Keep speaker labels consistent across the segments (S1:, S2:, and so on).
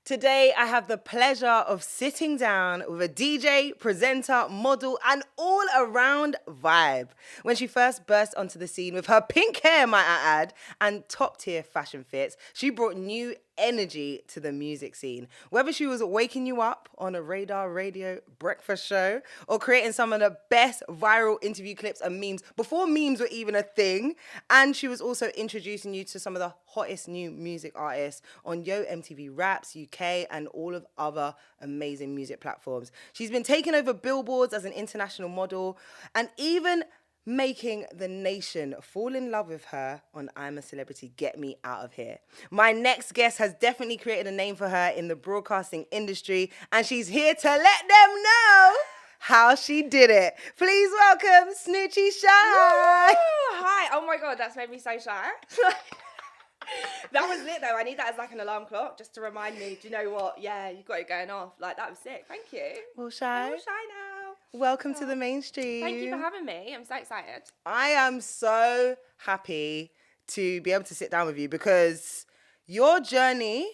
S1: Today, I have the pleasure of sitting down with a DJ, presenter, model, and all-around vibe. When she first burst onto the scene with her pink hair, might I add, and top-tier fashion fits, she brought new energy to the music scene. Whether she was waking you up on a Radar Radio breakfast show or creating some of the best viral interview clips and memes before memes were even a thing, and she was also introducing you to some of the hottest new music artists on Yo MTV Raps, UK, and all of other amazing music platforms. She's been taking over billboards as an international model and even making the nation fall in love with her on I'm a Celebrity, Get Me Out of Here. My next guest has definitely created a name for her in the broadcasting industry, and she's here to let them know how she did it. Please welcome Snoochie Shy.
S2: Woo! Hi. Oh my God, that's made me so shy. That was lit though. I need that as like an alarm clock just to remind me, do you know what? Yeah, you've got it going off. Like, that was sick. Thank you.
S1: Well, Shy.
S2: I'm shy now.
S1: Welcome to the mainstream.
S2: Thank you for having me. I'm so excited.
S1: I am so happy to be able to sit down with you because your journey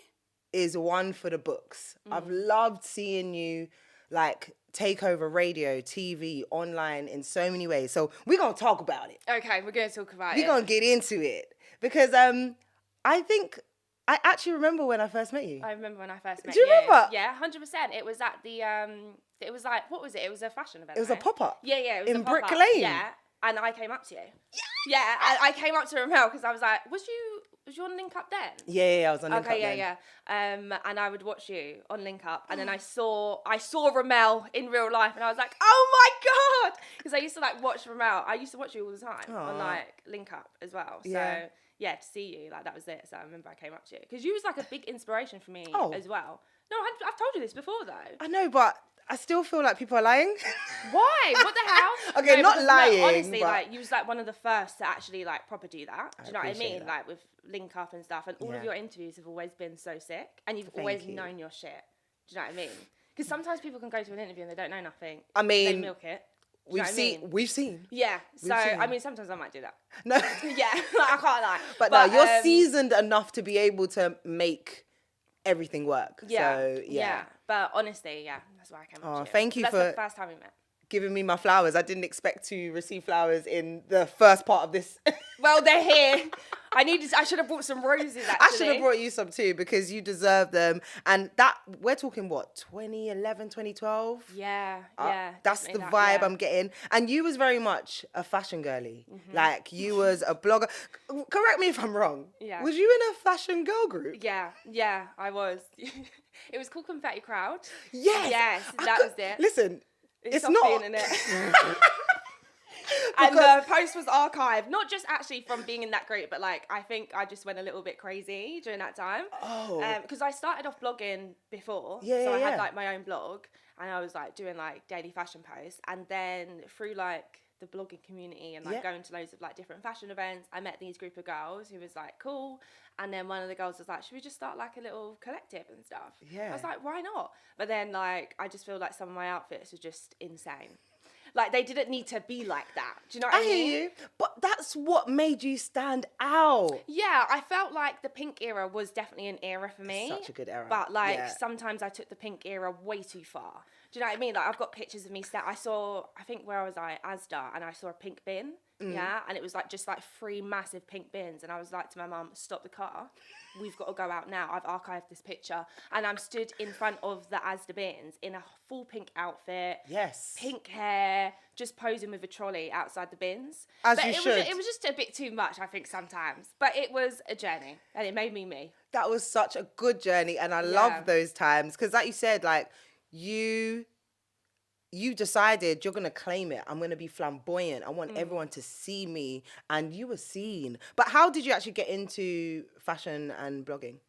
S1: is one for the books. I've loved seeing you like take over radio, TV, online in so many ways. So we're going to talk about it.
S2: Okay, we're going to talk about it.
S1: We're going to get into it because I think I actually remember when I first met you.
S2: I remember when I first met
S1: you. Do you remember?
S2: Yeah, 100%. It was at the, it was like, what was it? It was a fashion event.
S1: It was a pop-up.
S2: Yeah, it was
S1: in
S2: a pop-up.
S1: Brick Lane.
S2: Yeah, and I came up to you. Yeah, I came up to Remel because I was like, was you on Link Up then?
S1: Yeah, I was on Link Up then.
S2: Okay, yeah. And I would watch you on Link Up, and then I saw Remel in real life, and I was like, oh my God! Because I used to like watch Remel. I used to watch you all the time on like Link Up as well. So yeah, to see you, like, that was it. So I remember I came up to you because you was like a big inspiration for me as well. No, I've told you this before though.
S1: I know, but I still feel like people are lying.
S2: Why? What the hell?
S1: Okay, not lying.
S2: No, honestly,
S1: but
S2: like, you was like one of the first to actually like proper do that. Do you know what I
S1: appreciate
S2: mean?
S1: that.
S2: Like with Link Up and stuff, and all of your interviews have always been so sick, and you've always known your shit. Do you know what I mean? Because sometimes people can go to an interview and they don't know nothing.
S1: I mean,
S2: they milk it.
S1: We've seen.
S2: Yeah. So I mean, sometimes I might do that.
S1: No.
S2: Yeah, like, I can't lie.
S1: But no, you're seasoned enough to be able to make everything work.
S2: Yeah.
S1: So,
S2: yeah. But honestly, that's why I came up to you.
S1: Thank you
S2: That's
S1: for
S2: the first time we met.
S1: Giving me my flowers. I didn't expect to receive flowers in the first part of this.
S2: Well, they're here. I should have brought some roses, actually.
S1: I should have brought you some too because you deserve them. And that, we're talking what, 2011, 2012?
S2: Yeah.
S1: That's the vibe I'm getting. And you was very much a fashion girly. Like, you was a blogger. Correct me if I'm wrong.
S2: Yeah.
S1: Was you in a fashion girl group?
S2: Yeah, I was. It was called Confetti Crowd.
S1: Yes.
S2: That was it.
S1: Listen, it's
S2: not
S1: not.
S2: Being in it. And the post was archived, not just actually from being in that group, but like I think I just went a little bit crazy during that time. Because I started off blogging before, so I had like my own blog, and I was like doing like daily fashion posts, and then through like the blogging community and like going to loads of like different fashion events, I met these group of girls who was like cool, and then one of the girls was like, should we just start like a little collective and stuff? I was like, why not? But then like I just feel like some of my outfits were just insane. Like, they didn't need to be like that. Do you know what I mean?
S1: I hear you. But that's what made you stand out.
S2: Yeah, I felt like the pink era was definitely an era for me.
S1: Such a good era.
S2: But, like, sometimes I took the pink era way too far. Do you know what I mean? Like, I've got pictures of me. I think, where was I? Asda, and I saw a pink bin. Yeah, and it was like just like 3 massive pink bins, and I was like to my mum, stop the car, we've got to go out now. I've archived this picture, and I'm stood in front of the Asda bins in a full pink outfit, pink hair, just posing with a trolley outside the bins. It was just a bit too much, I think, sometimes, but it was a journey, and it made me me.
S1: That was such a good journey, and I love those times because, like you said, like you decided you're going to claim it. I'm going to be flamboyant. I want everyone to see me. And you were seen. But how did you actually get into fashion and blogging?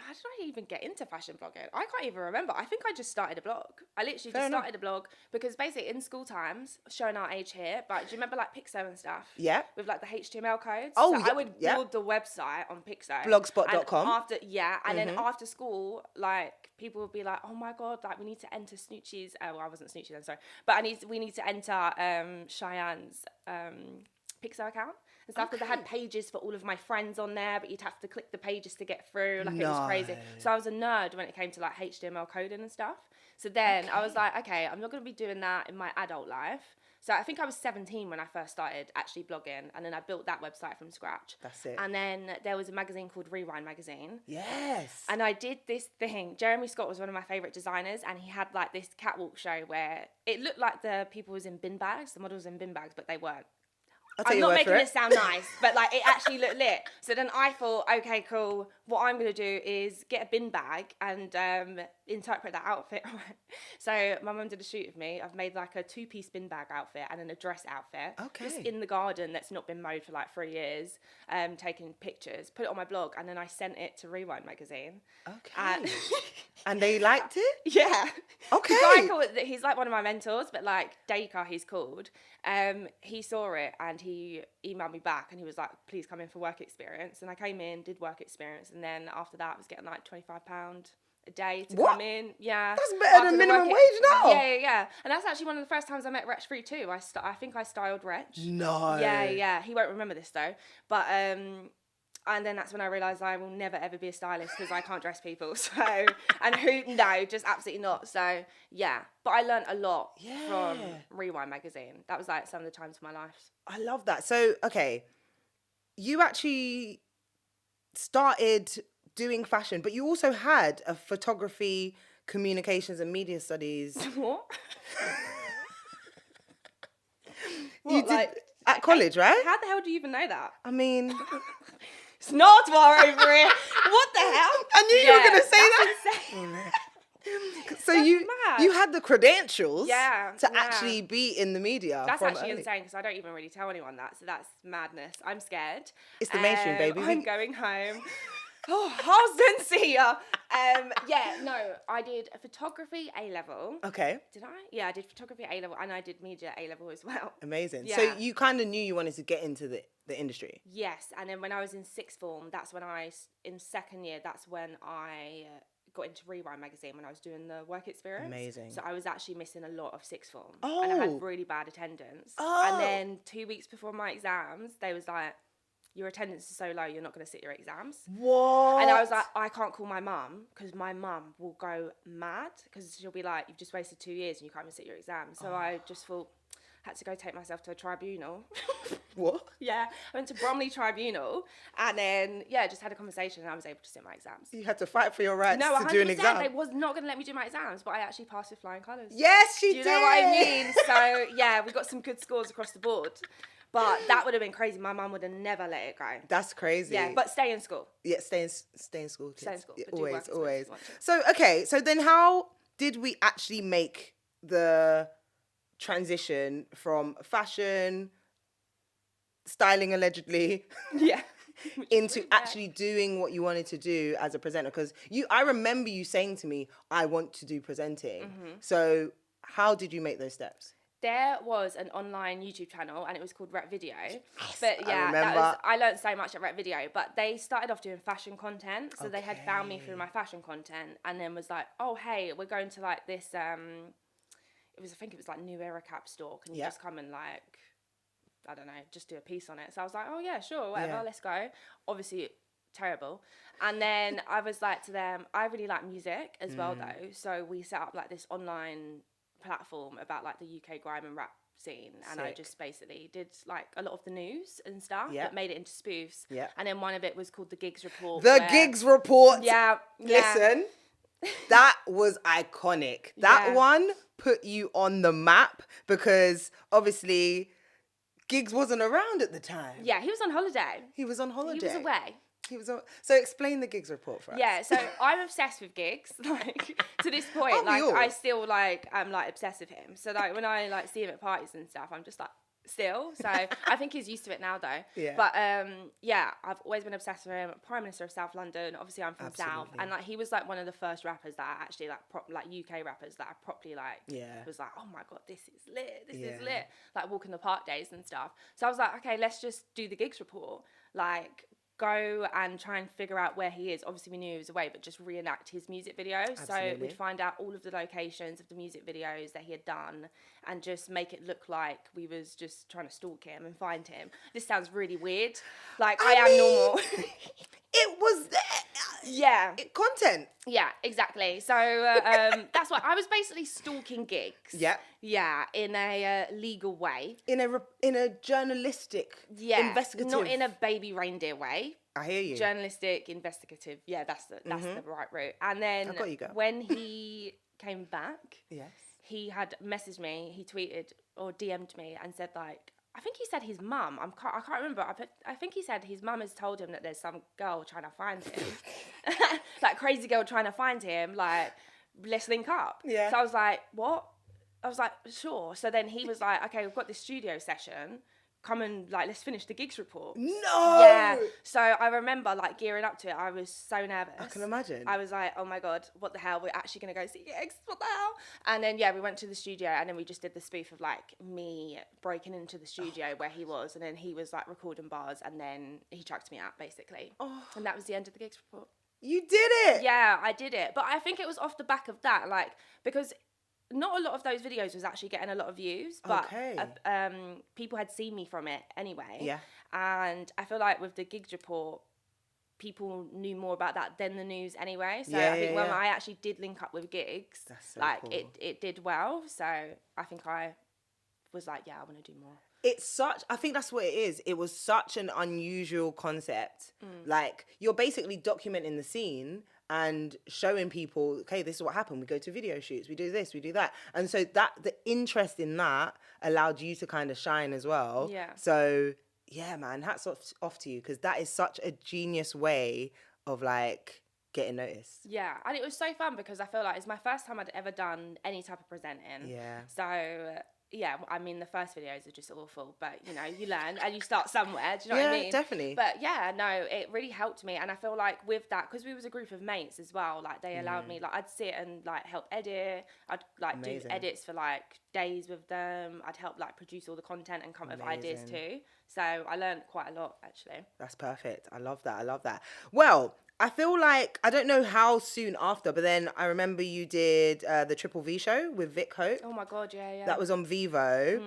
S2: How did I even get into fashion blogging? I can't even remember. I think I just started a blog. I literally started a blog because basically in school times, showing our age here, but do you remember like Pixo and stuff? Yeah. With like the HTML codes?
S1: Oh,
S2: so I would build the website on Pixo.
S1: Blogspot.com.
S2: And then after school, like people would be like, oh my God, like we need to enter Snoochie's, well, I wasn't Snoochie then, sorry. But we need to enter Cheyenne's Pixo account. and stuff, because I had pages for all of my friends on there, but you'd have to click the pages to get through. Like, it was crazy. So I was a nerd when it came to like HTML coding and stuff. So then I was like, okay, I'm not going to be doing that in my adult life. So I think I was 17 when I first started actually blogging, and then I built that website from scratch.
S1: That's it.
S2: And then there was a magazine called Rewind Magazine.
S1: Yes.
S2: And I did this thing. Jeremy Scott was one of my favourite designers, and he had like this catwalk show where it looked like the people was in bin bags, the models in bin bags, but they weren't. I'm not making it sound nice, but like it actually looked lit. So then I thought, okay, cool. What I'm going to do is get a bin bag and interpret that outfit. So my mum did a shoot of me. I've made like a 2-piece bin bag outfit and then a dress outfit.
S1: Okay.
S2: Just in the garden that's not been mowed for like 3 years, taking pictures, put it on my blog, and then I sent it to Rewind Magazine.
S1: Okay. And they liked it?
S2: Yeah.
S1: Okay.
S2: He's like one of my mentors, but like Dacre, he's called. He saw it and he emailed me back and he was like, please come in for work experience. And I came in, did work experience, and then after that I was getting like £25 a day to come in. Yeah.
S1: That's better than minimum wage now.
S2: Yeah. And that's actually one of the first times I met Wretch Free too. I think I styled Wretch.
S1: No.
S2: Yeah. He won't remember this though. But and then that's when I realised I will never ever be a stylist because I can't dress people. So, just absolutely not. So yeah, but I learned a lot from Rewind Magazine. That was like some of the times of my life.
S1: I love that. So, okay, you actually started doing fashion, but you also had a photography, communications and media studies.
S2: What?
S1: You did at college, right?
S2: How the hell do you even know that?
S1: I mean...
S2: Snartwar over here. What the hell?
S1: I knew you were going to say that. So you had the credentials to actually be in the media.
S2: That's actually insane because I don't even really tell anyone that. So that's madness. I'm scared.
S1: It's the mainstream, baby.
S2: I'm going home. Oh, I'll see ya. I did a photography A-level.
S1: Okay.
S2: Did I? Yeah, I did photography A-level and I did media A-level as well.
S1: Amazing.
S2: Yeah.
S1: So you kind of knew you wanted to get into the industry.
S2: Yes, and then when I was in sixth form, in second year, that's when I got into Rewind Magazine when I was doing the work experience.
S1: Amazing.
S2: So I was actually missing a lot of sixth form.
S1: Oh.
S2: And I had really bad attendance.
S1: Oh.
S2: And then 2 weeks before my exams, they was like, your attendance is so low, you're not going to sit your exams.
S1: What?
S2: And I was like, I can't call my mum because my mum will go mad because she'll be like, you've just wasted 2 years and you can't even sit your exams. So I just thought, had to go take myself to a tribunal.
S1: What?
S2: Yeah, I went to Bromley Tribunal and then, just had a conversation and I was able to sit my exams.
S1: You had to fight for your rights
S2: to
S1: do an exam.
S2: They was not going to let me do my exams, but I actually passed with flying colours.
S1: Yes, she did.
S2: Do you know what I mean? So, yeah, we got some good scores across the board. But that would have been crazy. My mum would have never let it go.
S1: That's crazy.
S2: Yeah, but stay in school.
S1: Yeah, stay in school. Kids.
S2: Stay in school.
S1: Yeah,
S2: but
S1: always. So, okay. So then how did we actually make the transition from fashion, styling allegedly, into actually doing what you wanted to do as a presenter? Because I remember you saying to me, I want to do presenting. Mm-hmm. So how did you make those steps?
S2: There was an online YouTube channel and it was called Rep Video.
S1: Yes,
S2: but
S1: yeah,
S2: I learned so much at Rep Video, but they started off doing fashion content. So they had found me through my fashion content and then was like, oh, hey, we're going to like this, I think it was like New Era Cap store. Can you just come and like, I don't know, just do a piece on it. So I was like, oh yeah, sure, whatever, let's go. Obviously, terrible. And then I was like to them, I really like music as well though. So we set up like this online platform about like the UK grime and rap scene. And I just basically did like a lot of the news and stuff, but made it into spoofs. Yeah. And then one of it was called the Gigs Report.
S1: Gigs Report.
S2: Yeah.
S1: Listen, that was iconic. That one put you on the map because obviously Giggs wasn't around at the time.
S2: Yeah, he was on holiday.
S1: He was away. So explain the Gigs Report for us.
S2: Yeah, so I'm obsessed with Giggs. Like to this point, I still I'm obsessed with him. So like when I like see him at parties and stuff, I'm just like still. So I think he's used to it now though. Yeah. But I've always been obsessed with him. Prime Minister of South London. Obviously I'm from South, and like he was like one of the first rappers that I actually like UK rappers that I properly was like, oh my god, this is lit. This is lit. Like walking the park days and stuff. So I was like, okay, let's just do the Gigs Report. Like go and try and figure out where he is. Obviously, we knew he was away, but just reenact his music videos.
S1: Absolutely.
S2: So we'd find out all of the locations of the music videos that he had done and just make it look like we was just trying to stalk him and find him. This sounds really weird. Like, I am normal.
S1: It was there.
S2: Yeah.
S1: Content.
S2: Yeah, exactly. So that's why I was basically stalking gigs.
S1: Yeah.
S2: Yeah, in a legal way.
S1: In a journalistic, investigative.
S2: Not in a baby reindeer way.
S1: I hear you.
S2: Journalistic, investigative. Yeah, that's the right route. And then when he came back,
S1: yes,
S2: he had messaged me. He tweeted or DM'd me and said, like, I think he said his mum. I can't remember. I think he said his mum has told him that there's some girl trying to find him, like crazy girl trying to find him. Like, let's link up.
S1: Yeah.
S2: So I was like, what? I was like, sure. So then he was like, okay, we've got this studio session. Come and, like, let's finish the gigs report.
S1: No!
S2: Yeah. So I remember, like, gearing up to it. I was so nervous.
S1: I can imagine.
S2: I was like, oh my God, what the hell? We're actually going to go see gigs? What the hell? And then, yeah, we went to the studio and then we just did the spoof of, like, me breaking into the studio where he was. And then he was, like, recording bars and then he chucked me out, basically. Oh. And that was the end of the gigs report.
S1: You did it!
S2: Yeah, I did it. But I think it was off the back of that, like, because not a lot of those videos was actually getting a lot of views, but people had seen me from it anyway.
S1: Yeah.
S2: And I feel like with the gigs report, people knew more about that than the news anyway. So
S1: Yeah,
S2: I think
S1: yeah,
S2: when
S1: yeah.
S2: I actually did link up with gigs,
S1: That's so
S2: like
S1: cool.
S2: it did well. So I think I was like, yeah, I want to do more.
S1: I think that's what it is. It was such an unusual concept. Like, you're basically documenting the scene and showing people, okay, this is what happened. We go to video shoots, we do this, we do that. And so the interest in that allowed you to kind of shine as well.
S2: Yeah.
S1: So, yeah, man, hats off to you, because that is such a genius way of, like, getting noticed.
S2: Yeah, and it was so fun because I feel like it's my first time I'd ever done any type of presenting.
S1: Yeah.
S2: So, yeah, I mean, the first videos are just awful, but, you know, you learn and you start somewhere, do you know what I mean?
S1: Yeah, definitely.
S2: But, yeah, no, it really helped me, and I feel like with that, because we was a group of mates as well, like, they allowed me, like, I'd sit and, like, help edit, I'd, like,
S1: Amazing.
S2: do edits for, like, days with them, I'd help, like, produce all the content and come up with ideas too, so I learned quite a lot, actually.
S1: That's perfect. I love that. Well, I feel like, I don't know how soon after, but then I remember you did the Triple V show with Vic Hope.
S2: Oh my God, yeah.
S1: That was on Vivo.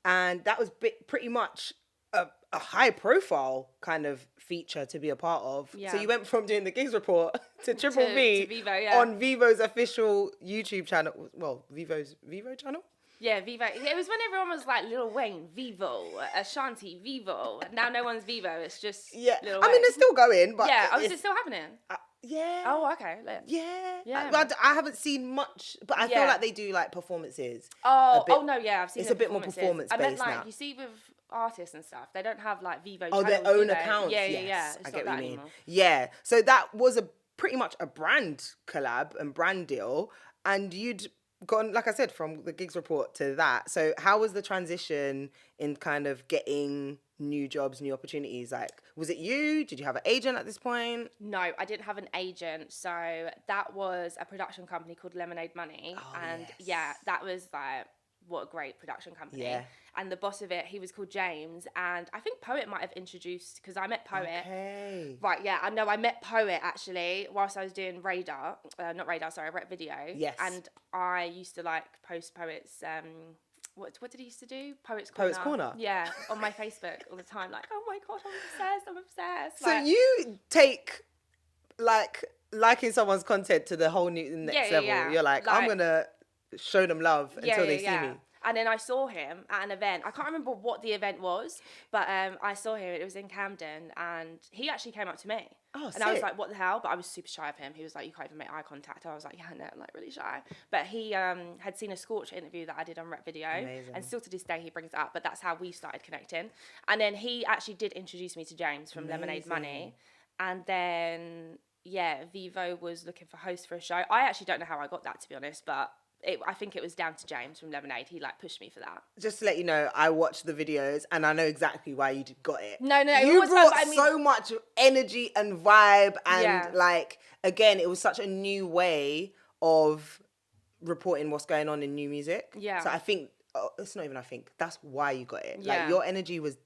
S1: And that was pretty much a high profile kind of feature to be a part of.
S2: Yeah.
S1: So you went from doing the gigs report to Triple V
S2: to Vivo, yeah.
S1: on Vivo's official YouTube channel. Well, Vivo's Vivo channel?
S2: Yeah, Vivo. It was when everyone was like Lil Wayne, Vivo, Ashanti, Vivo. Now no one's Vivo. It's just Lil Wayne.
S1: I mean, it's still going, but
S2: yeah. Oh, is it still happening?
S1: Yeah.
S2: Oh, okay.
S1: Yeah. I haven't seen much, but I feel like they do like performances.
S2: Oh no, yeah, I've seen.
S1: It's a bit more performance based
S2: I meant like
S1: now.
S2: you see with artists and stuff, they don't have like Vivo.
S1: Oh, their
S2: channels,
S1: own
S2: do they?
S1: accounts.
S2: Yeah,
S1: yes.
S2: yeah. It's
S1: I
S2: not
S1: get
S2: that
S1: what you mean.
S2: anymore.
S1: Yeah. So that was pretty much a brand collab and brand deal, and you'd gone, like I said, from the gigs report to that. So how was the transition in kind of getting new jobs, new opportunities? Like, was it you? Did you have an agent at this point?
S2: No, I didn't have an agent. So that was a production company called Lemonade Money.
S1: Oh,
S2: and
S1: yes.
S2: yeah, that was like, what a great production company.
S1: Yeah.
S2: And the boss of it, he was called James. And I think Poet might have introduced, because I met Poet.
S1: Okay.
S2: Right, yeah, I know. I met Poet actually whilst I was doing Rep Video.
S1: Yes.
S2: And I used to like post Poet's, what did he used to do? Poet's Corner. Yeah, on my Facebook all the time. Like, oh my God, I'm obsessed.
S1: So
S2: like,
S1: you take like liking someone's content to the whole new next level.
S2: Yeah.
S1: You're like, I'm gonna show them love until they see me.
S2: And then I saw him at an event. I can't remember what the event was, but I saw him. It was in Camden, and he actually came up to me.
S1: Oh,
S2: and
S1: sick.
S2: I was like, what the hell? But I was super shy of him. He was like, you can't even make eye contact. I was like, yeah, no, I'm like really shy. But he had seen a Scorch interview that I did on Rep Video.
S1: Amazing.
S2: And still to this day, he brings it up. But that's how we started connecting. And then he actually did introduce me to James from Lemonade Money. And then, yeah, Vivo was looking for hosts for a show. I actually don't know how I got that, to be honest, but I think it was down to James from Lemonade. He like pushed me for that.
S1: Just to let you know, I watched the videos and I know exactly why you got it.
S2: No,
S1: you brought so much energy and vibe, and like, again, it was such a new way of reporting what's going on in new music.
S2: Yeah.
S1: So I think it's not even. I think that's why you got it.
S2: Yeah.
S1: Like, your energy was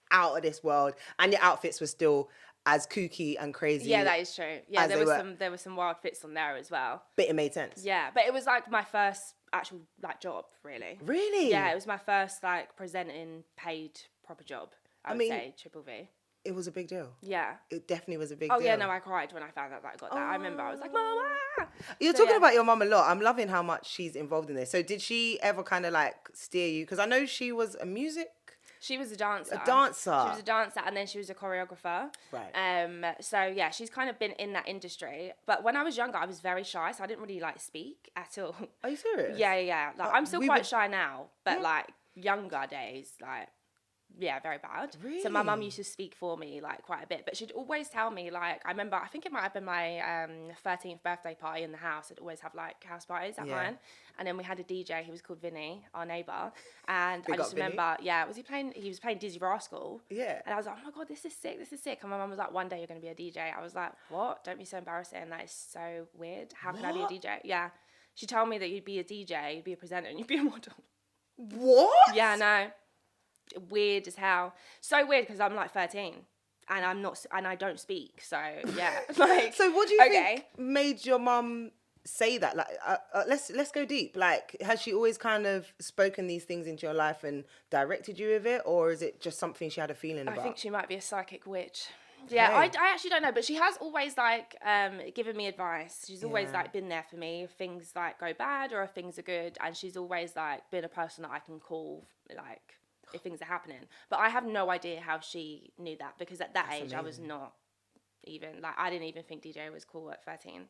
S1: out of this world, and your outfits were still as kooky and crazy.
S2: Yeah, that is true. Yeah, there were some wild fits on there as well.
S1: But it made sense.
S2: Yeah, but it was like my first actual like job, really.
S1: Really?
S2: Yeah, it was my first like presenting paid proper job. I would say Triple V.
S1: It was a big deal.
S2: Yeah.
S1: It definitely was a big deal.
S2: Oh yeah, no, I cried when I found out that I got that. I remember I was like, Mama!
S1: You're talking about your mum a lot. I'm loving how much she's involved in this. So did she ever kind of like steer you? Because I know she was a music...
S2: She was a dancer.
S1: A dancer.
S2: She was a dancer and then she was a choreographer.
S1: Right.
S2: So yeah, she's kind of been in that industry. But when I was younger, I was very shy, so I didn't really like speak at all.
S1: Are you serious?
S2: Yeah. Like I'm still quite shy now, but like younger days, like... Yeah, very bad.
S1: Really?
S2: So my mum used to speak for me like quite a bit, but she'd always tell me like, I remember, I think it might have been my 13th birthday party in the house. I'd always have like house parties at mine, and then we had a DJ. He was called Vinny, our neighbour, and I just remember, he was playing Dizzy Rascal.
S1: Yeah.
S2: And I was like, oh my god, this is sick. And my mum was like, one day you're gonna be a DJ. I was like, what? Don't be so embarrassing. That is so weird. How can I be a DJ? Yeah. She told me that you'd be a DJ, you'd be a presenter, and you'd be a model.
S1: What?
S2: Yeah, no. Weird as hell. So weird because I'm like 13 and I don't speak. So yeah, like.
S1: So what do you think made your mum say that? Like, let's go deep. Like, has she always kind of spoken these things into your life and directed you with it, or is it just something she had a feeling about?
S2: I think she might be a psychic witch. Yeah, I actually don't know, but she has always like given me advice. She's always like been there for me if things like go bad or if things are good, and she's always like been a person that I can call like if things are happening. But I have no idea how she knew that, because at that age, amazing. I was not even, like, I didn't even think DJ was cool at 13.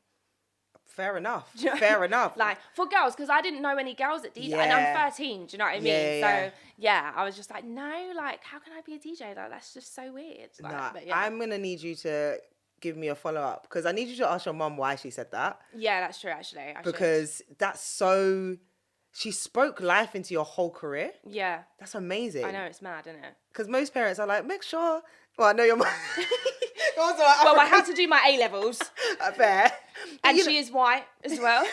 S1: Fair enough. Fair enough.
S2: Like, for girls, because I didn't know any girls at DJ, and I'm 13, do you know what I mean? So, I was just like, no, like, how can I be a DJ? Like, that's just so weird. Like, but,
S1: I'm going to need you to give me a follow-up, because I need you to ask your mum why she said that.
S2: Yeah, that's true, actually.
S1: Because that's so... She spoke life into your whole career.
S2: Yeah.
S1: That's amazing.
S2: I know, it's mad, isn't it?
S1: Because most parents are like, make sure... Well, I know your mum...
S2: Well, I had to do my A-levels.
S1: Fair.
S2: And she is white as well.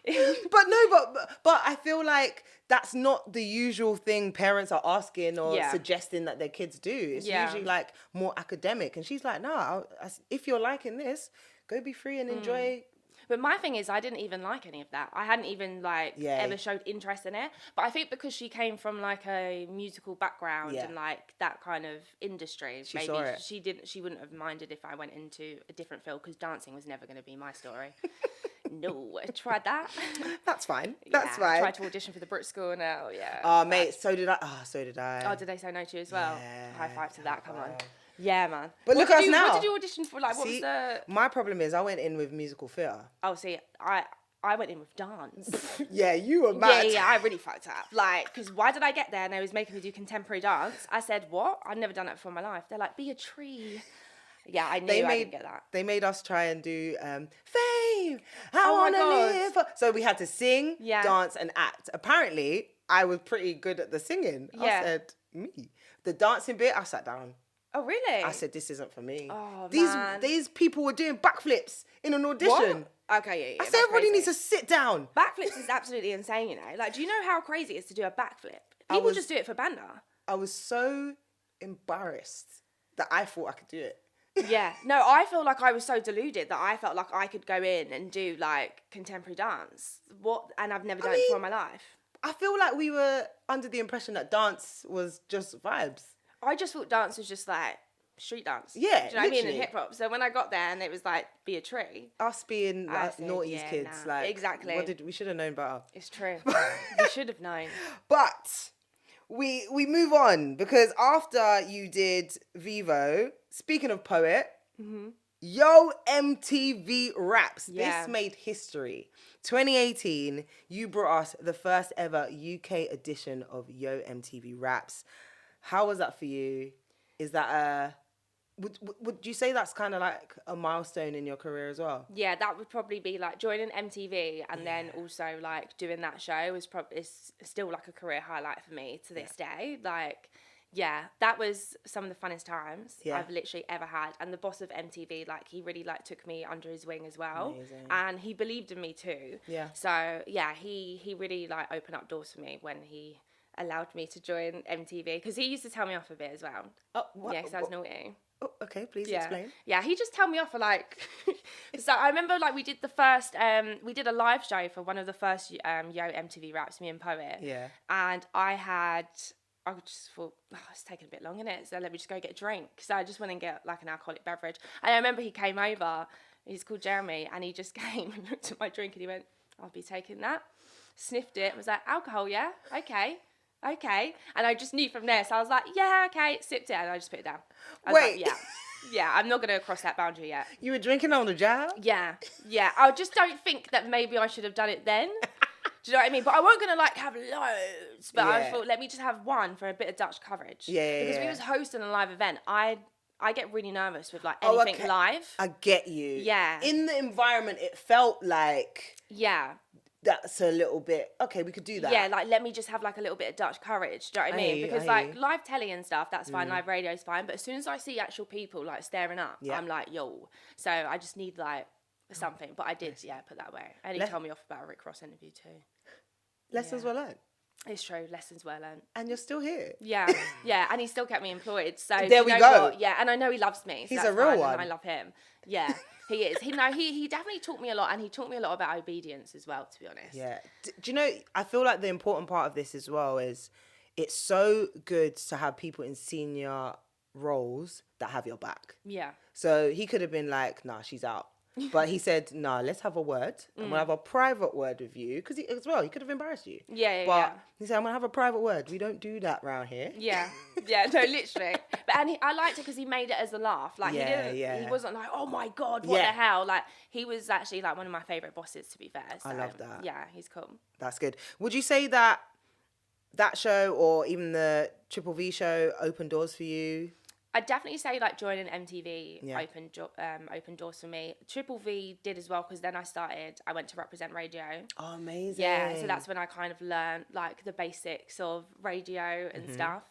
S1: But I feel like that's not the usual thing parents are asking or suggesting that their kids do. It's usually like more academic. And she's like, no, if you're liking this, go be free and enjoy...
S2: But my thing is, I didn't even like any of that. I hadn't even ever showed interest in it. But I think because she came from like a musical background and like that kind of industry, she wouldn't have minded if I went into a different field, because dancing was never going to be my story. No, I tried that.
S1: That's fine. That's fine. I
S2: tried to audition for the Brit School now. Yeah.
S1: Oh, mate, so did I.
S2: Oh, did they say no to you as well?
S1: Yeah.
S2: High five to that. Come on. Yeah, man.
S1: But look at us now.
S2: What did you audition for? Like, what was the...
S1: My problem is I went in with musical theatre.
S2: Oh, see, I went in with dance.
S1: Yeah, you were mad.
S2: Yeah, I really fucked up. Like, because why did I get there and they was making me do contemporary dance? I said, what? I'd never done that before in my life. They're like, be a tree. Yeah, I knew I didn't get that.
S1: They made us try and do Fame, I wanna live. So we had to sing, dance, and act. Apparently, I was pretty good at the singing. Yeah. I said, me. The dancing bit, I sat down.
S2: Oh, really?
S1: I said, this isn't for me.
S2: Oh,
S1: man. These people were doing backflips in an audition.
S2: What? Okay, yeah.
S1: I said, everybody needs to sit down.
S2: Backflips is absolutely insane, you know? Like, do you know how crazy it is to do a backflip? People just do it for banter.
S1: I was so embarrassed that I thought I could do it.
S2: Yeah. No, I feel like I was so deluded that I felt like I could go in and do, like, contemporary dance. And I've never done it before in my life. I
S1: feel like we were under the impression that dance was just vibes.
S2: I just thought dance was just like street dance.
S1: Yeah,
S2: do you know what I mean? And hip hop. So when I got there and it was like, be a tree.
S1: Us being like naughty kids.
S2: Nah.
S1: Like,
S2: exactly.
S1: We should have known better.
S2: It's true. We should have known.
S1: But we move on, because after you did Vivo, speaking of poet, Yo MTV Raps.
S2: Yeah.
S1: This made history. 2018, you brought us the first ever UK edition of Yo MTV Raps. How was that for you? Is that would you say that's kind of like a milestone in your career as well?
S2: Yeah, that would probably be like joining MTV and then also like doing that show is still like a career highlight for me to this day. Like, yeah, that was some of the funnest times I've literally ever had. And the boss of MTV, like, he really like took me under his wing as well.
S1: Amazing.
S2: And he believed in me too.
S1: Yeah.
S2: So yeah, he really like opened up doors for me when he allowed me to join MTV, because he used to tell me off a bit as well.
S1: Oh, what?
S2: Yeah, because I was naughty.
S1: Oh, okay, please explain.
S2: Yeah, he just told me off for like. So I remember like we did we did a live show for one of the first Yo MTV Raps, me and Poet.
S1: Yeah.
S2: And I just thought, it's taking a bit long, isn't it? So let me just go get a drink. So I just went and get like an alcoholic beverage. And I remember he came over. He's called Jeremy, and he just came and looked at my drink and he went, "I'll be taking that." Sniffed it, was like, "Alcohol, yeah? Okay. And I just knew from there. So I was like, "Yeah, okay." Sipped it and I just put it down.
S1: Wait.
S2: Like, yeah, I'm not going to cross that boundary yet.
S1: You were drinking on the job?
S2: Yeah. I just don't think that maybe I should have done it then. Do you know what I mean? But I wasn't going to like have loads. But I thought, let me just have one for a bit of Dutch coverage.
S1: Yeah.
S2: Because we was hosting a live event. I get really nervous with like anything live.
S1: I get you.
S2: Yeah.
S1: In the environment, it felt like...
S2: Yeah.
S1: That's a little bit, okay, we could do that.
S2: Yeah, like, let me just have, like, a little bit of Dutch courage, do you know what I mean? Because, like, live telly and stuff, that's fine, live radio's fine, but as soon as I see actual people, like, staring up, I'm like, yo. So I just need, like, something. But I did, put that away. And he told me off about a Rick Ross interview, too.
S1: Lessons were learned.
S2: It's true, lessons were learned.
S1: And you're still here.
S2: Yeah, and he still kept me employed. So
S1: there we go.
S2: What? Yeah, and I know he loves me. So
S1: he's a real one.
S2: And I love him. Yeah, he is. He definitely taught me a lot, and he taught me a lot about obedience as well, to be honest.
S1: Yeah. Do you know, I feel like the important part of this as well is it's so good to have people in senior roles that have your back.
S2: Yeah.
S1: So he could have been like, nah, she's out. But he said, nah, let's have a word. And we'll have a private word with you. Because he could have embarrassed you.
S2: Yeah.
S1: He said, I'm going to have a private word. We don't do that round here.
S2: Yeah, no, literally. But I liked it because he made it as a laugh. Like, he wasn't like, oh my God, what the hell? Like, he was actually like one of my favourite bosses, to be fair. So,
S1: I love that.
S2: Yeah, he's cool.
S1: That's good. Would you say that show or even the Triple V show opened doors for you?
S2: I'd definitely say like joining MTV opened doors for me. Triple V did as well because then I went to Represent Radio.
S1: Oh, amazing.
S2: Yeah, so that's when I kind of learned like the basics of radio and stuff.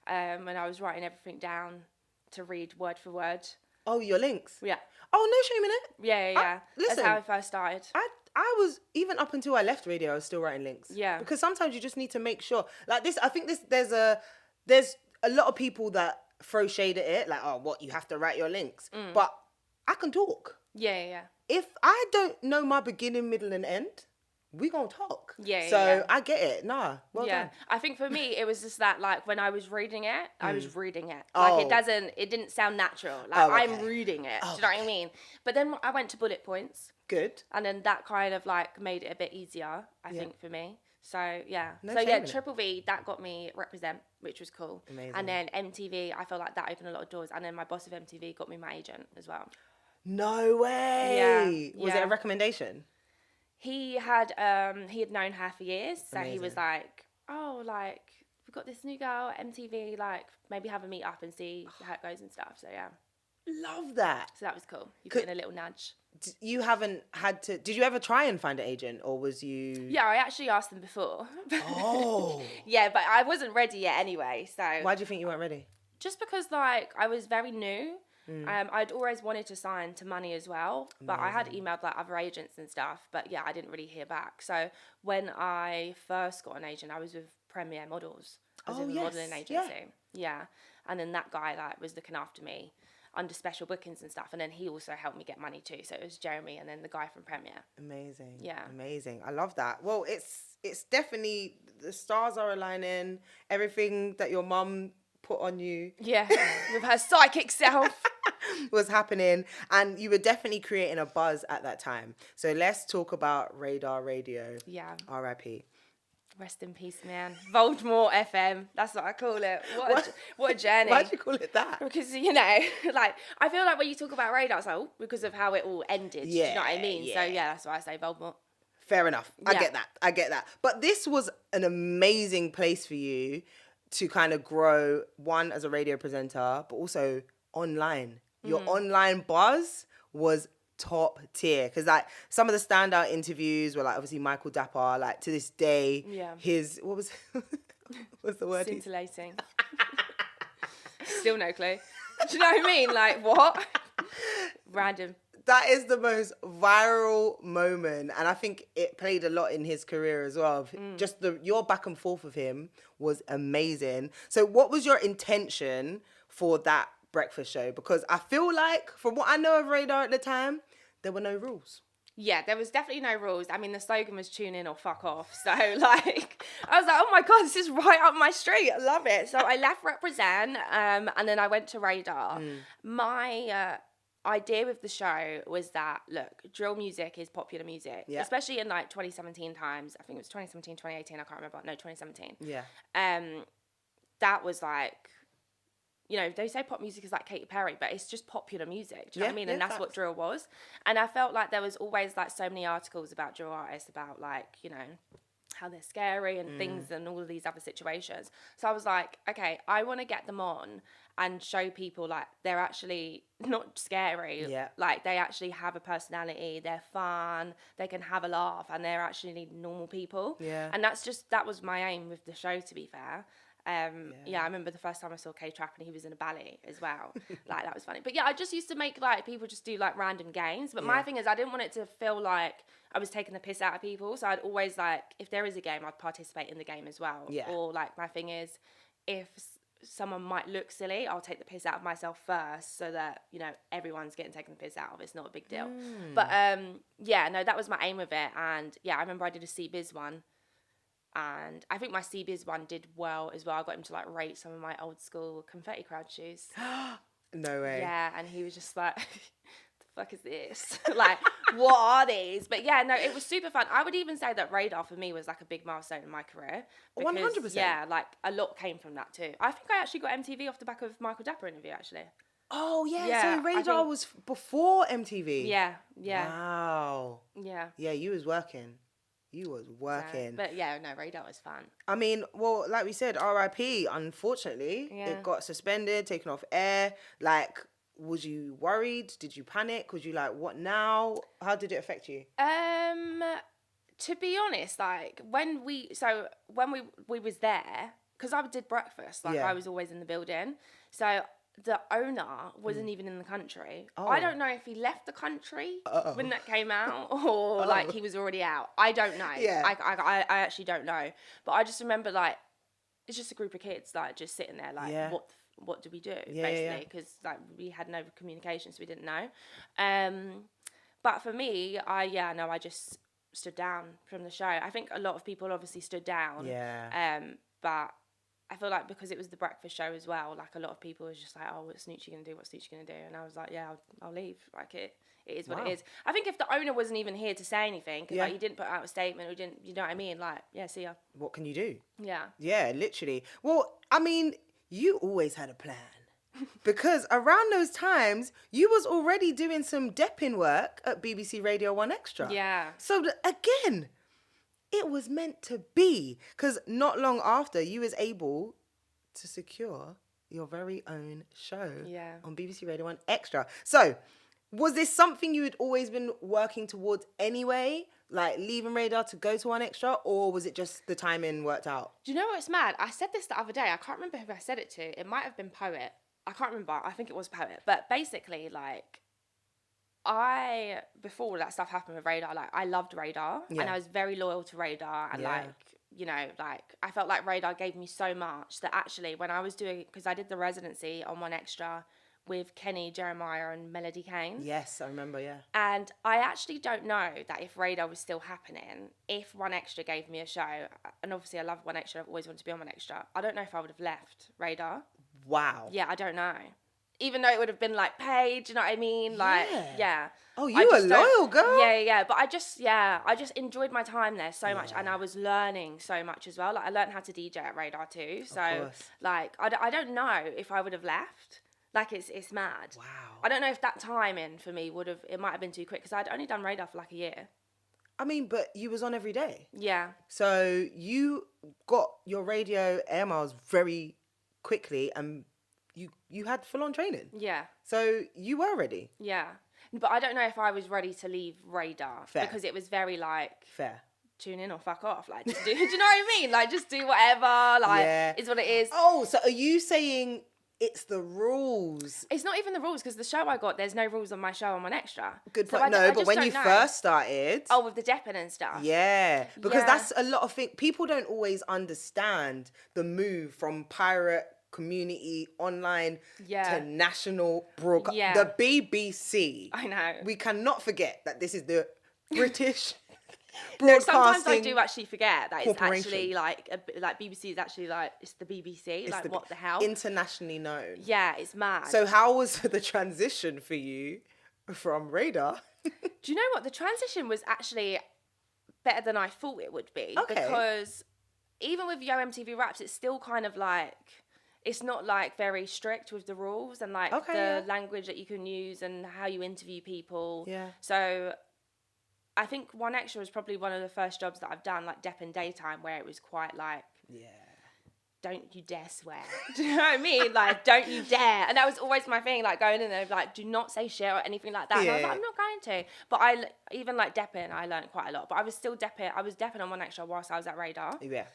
S2: And I was writing everything down to read word for word.
S1: Oh, your links?
S2: Yeah.
S1: Oh, no shame in it.
S2: Yeah.
S1: Listen,
S2: that's how I first started.
S1: I was, even up until I left radio, I was still writing links.
S2: Yeah.
S1: Because sometimes you just need to make sure. Like this, I think there's a lot of people that throw shade at it, like, oh, what, you have to write your links. But I can talk.
S2: Yeah.
S1: If I don't know my beginning, middle, and end, we gonna talk.
S2: Yeah.
S1: So I get it. Well done.
S2: I think for me, it was just that, like, when I was reading it, I was reading it. Like, it didn't sound natural. Like, I'm reading it. Do you know what I mean? But then I went to bullet points.
S1: Good.
S2: And then that kind of, like, made it a bit easier, I think, for me. So, yeah. Triple V, that got me Represent, which was cool.
S1: Amazing.
S2: And then MTV, I feel like that opened a lot of doors. And then my boss of MTV got me my agent as well.
S1: No way.
S2: Yeah.
S1: Was it a recommendation?
S2: He had known her for years. So he was like, oh, like, we've got this new girl at MTV, like, maybe have a meet up and see how it goes and stuff. So, yeah.
S1: Love that.
S2: So that was cool. You put in a little nudge.
S1: You haven't had to... Did you ever try and find an agent, or was you...
S2: Yeah, I actually asked them before.
S1: Oh.
S2: Yeah, but I wasn't ready yet anyway, so...
S1: Why do you think you weren't ready?
S2: Just because, like, I was very new. I'd always wanted to sign to Money as well, but I had emailed, like, other agents and stuff, but, yeah, I didn't really hear back. So when I first got an agent, I was with Premier Models. I was in the modelling agency. Yeah. And then that guy, like, was looking after me under special bookings and stuff, and then he also helped me get money too. So it was Jeremy and then the guy from Premier.
S1: Amazing.
S2: Yeah.
S1: Amazing. I love that. Well, it's definitely, the stars are aligning. Everything that your mum put on you.
S2: Yeah, with her psychic self.
S1: was happening, and you were definitely creating a buzz at that time. So let's talk about Radar Radio.
S2: Yeah.
S1: R.I.P.
S2: Rest in peace, man. Voldemort FM. That's what I call it. What a journey.
S1: Why'd you call it that?
S2: Because, you know, like, I feel like when you talk about Radar, it's like, oh, because of how it all ended. Yeah, do you know what I mean? Yeah. So, yeah, that's why I say Voldemort.
S1: Fair enough. I get that. But this was an amazing place for you to kind of grow, one, as a radio presenter, but also online. Your online buzz was top tier, because like some of the standout interviews were like obviously Michael Dapper, like to this day, his what's the word?
S2: Scintillating. Still no clue. Do you know what I mean? Like, what? Random.
S1: That is the most viral moment, and I think it played a lot in his career as well. Just your back and forth with him was amazing. So what was your intention for that breakfast show? Because I feel like, from what I know of Radar at the time, there were no rules.
S2: Yeah, there was definitely no rules. I mean, the slogan was tune in or fuck off. So, like, I was like, oh my God, this is right up my street. I love it. So I left Represent, and then I went to Radar. My idea with the show was that, look, drill music is popular music, especially in, like, 2017 times. I think it was 2017, 2018, I can't remember. No, 2017.
S1: Yeah.
S2: That was, like... You know, they say pop music is like Katy Perry, but it's just popular music. Do you know what I mean? And that's what drill was. And I felt like there was always, like, so many articles about drill artists, about, like, you know, how they're scary and things and all of these other situations. So I was like, okay, I want to get them on and show people, like, they're actually not scary.
S1: Yeah.
S2: Like, they actually have a personality. They're fun. They can have a laugh. And they're actually normal people.
S1: Yeah.
S2: And that was my aim with the show, to be fair. Yeah, I remember the first time I saw K-Trap and he was in a ballet as well. Like, that was funny. But yeah, I just used to make, like, people just do, like, random games. But my thing is, I didn't want it to feel like I was taking the piss out of people. So I'd always, like, if there is a game, I'd participate in the game as well.
S1: Yeah.
S2: Or, like, my thing is, if someone might look silly, I'll take the piss out of myself first so that, you know, everyone's getting taken the piss out of. It's not a big deal. But, yeah, no, that was my aim with it. And, yeah, I remember I did a CBiz one. And I think my CBiz one did well as well. I got him to, like, rate some of my old school confetti crowd shoes.
S1: No way.
S2: Yeah, and he was just like, the fuck is this? Like, what are these? But yeah, no, it was super fun. I would even say that Radar for me was, like, a big milestone in my career. Because,
S1: 100%.
S2: Yeah, like, a lot came from that too. I think I actually got MTV off the back of Michael Dapper interview, actually.
S1: Oh, yeah.
S2: Yeah,
S1: So Radar was before MTV.
S2: Yeah, yeah.
S1: Wow.
S2: Yeah.
S1: Yeah, you was working. You was working.
S2: But yeah, no, Radar was fun.
S1: I mean, well, like we said, RIP, unfortunately, it got suspended, taken off air. Like, was you worried? Did you panic? Was you like, what now? How did it affect you?
S2: To be honest, like, when we was there, because I did breakfast, like, I was always in the building. So the owner wasn't even in the country. Oh. I don't know if he left the country when that came out or like he was already out. I don't know.
S1: Yeah.
S2: I actually don't know. But I just remember, like, it's just a group of kids, like, just sitting there, like, what do we do, basically? Because like, we had no communication, so we didn't know. But for me, I just stood down from the show. I think a lot of people obviously stood down.
S1: Yeah.
S2: But I feel like because it was the breakfast show as well, like, a lot of people was just like, oh, what's Snoochie going to do? What's Snoochie going to do? And I was like, yeah, I'll leave. Like, it is what it is. I think if the owner wasn't even here to say anything, because like, he didn't put out a statement, or didn't, you know what I mean? Like, yeah, see ya.
S1: What can you do?
S2: Yeah.
S1: Yeah, literally. Well, I mean, you always had a plan. Because around those times, you was already doing some depping work at BBC Radio 1 Extra.
S2: Yeah.
S1: So, again... it was meant to be, because not long after, you was able to secure your very own show on BBC Radio 1 Extra. So, was this something you had always been working towards anyway, like leaving Radar to go to 1 Extra, or was it just the timing worked out?
S2: Do you know what's mad? I said this the other day. I can't remember who I said it to. It might have been Poet. I can't remember. I think it was Poet. But basically, like... before all that stuff happened with Radar, like, I loved Radar and I was very loyal to Radar and like, you know, like, I felt like Radar gave me so much that actually when I was doing, because I did the residency on 1 Extra with Kenny, Jeremiah and Melody Kane.
S1: Yes, I remember, yeah.
S2: And I actually don't know that if Radar was still happening, if 1 Extra gave me a show, and obviously I love 1 Extra, I've always wanted to be on 1 Extra, I don't know if I would have left Radar.
S1: Wow.
S2: Yeah, I don't know. Even though it would have been, like, paid, you know what I mean? Like, yeah.
S1: Oh, you were loyal, girl.
S2: Yeah. But I just enjoyed my time there so much. And I was learning so much as well. Like, I learned how to DJ at Radar too. So, like, I don't know if I would have left. Like, it's mad.
S1: Wow.
S2: I don't know if that timing for me it might have been too quick. Because I'd only done Radar for, like, a year.
S1: I mean, but you was on every day.
S2: Yeah.
S1: So, you got your radio air miles very quickly and... You had full-on training.
S2: Yeah.
S1: So you were ready.
S2: Yeah. But I don't know if I was ready to leave Radar.
S1: Fair.
S2: Because it was very, like...
S1: fair.
S2: Tune in or fuck off. Like, just do you know what I mean? Like, just do whatever. Like, is what it is.
S1: Oh, so are you saying it's the rules?
S2: It's not even the rules, because the show I got, there's no rules on my show on 1 Extra.
S1: Good point. No, but when you first started...
S2: Oh, with the depping and stuff.
S1: Yeah. Because that's a lot of things. People don't always understand the move from pirate... community, online
S2: Yeah.
S1: to national broadcast.
S2: Yeah.
S1: The BBC.
S2: I know.
S1: We cannot forget that this is the British
S2: No,
S1: broadcasting.
S2: sometimes I do actually forget that it's
S1: corporation.
S2: actually like BBC is actually like it's the BBC.
S1: It's
S2: like what the hell?
S1: Internationally known.
S2: Yeah, it's mad.
S1: So how was the transition for you from Radar?
S2: Do you know what? The transition was actually better than I thought it would be.
S1: Okay.
S2: Because even with Yo MTV Raps, it's still kind of like, it's not like very strict with the rules and like the language that you can use and how you interview people.
S1: Yeah.
S2: So I think One Extra was probably one of the first jobs that I've done, like Dep and Daytime, where it was quite like, don't you dare swear. Do you know what I mean? Like, don't you dare. And that was always my thing, like going in there, like, do not say shit or anything like that. And I was like, I'm not going to. But even like depping, I learned quite a lot. But I was still depping. I was depping on One Extra whilst I was at Radar.
S1: Yeah.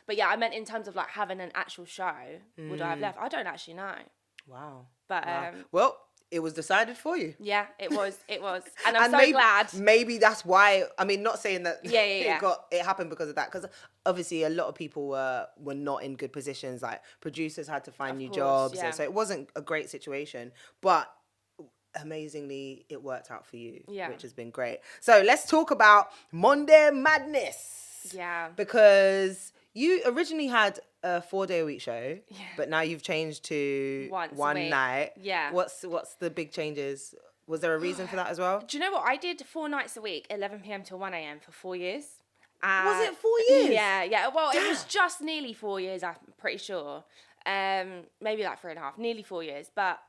S2: But yeah, I meant in terms of like having an actual show, would I have left? I don't actually know.
S1: Wow.
S2: But
S1: well, it was decided for you.
S2: Yeah, it was. And I'm so glad.
S1: Maybe that's why, I mean, not saying that
S2: Yeah.
S1: it happened because of that, because obviously a lot of people were not in good positions, like producers had to find new jobs,
S2: yeah.
S1: so it wasn't a great situation, but amazingly it worked out for you, which has been great. So let's talk about Monday Madness.
S2: Yeah.
S1: Because you originally had a 4-day-a-week show, but now you've changed to one night.
S2: Yeah.
S1: What's the big changes? Was there a reason for that as well?
S2: Do you know what? I did 4 nights a week, 11 p.m. till 1 a.m. for 4 years.
S1: Was it 4 years?
S2: Yeah. Well, it was just nearly 4 years, I'm pretty sure. Maybe like 3.5, nearly 4 years. But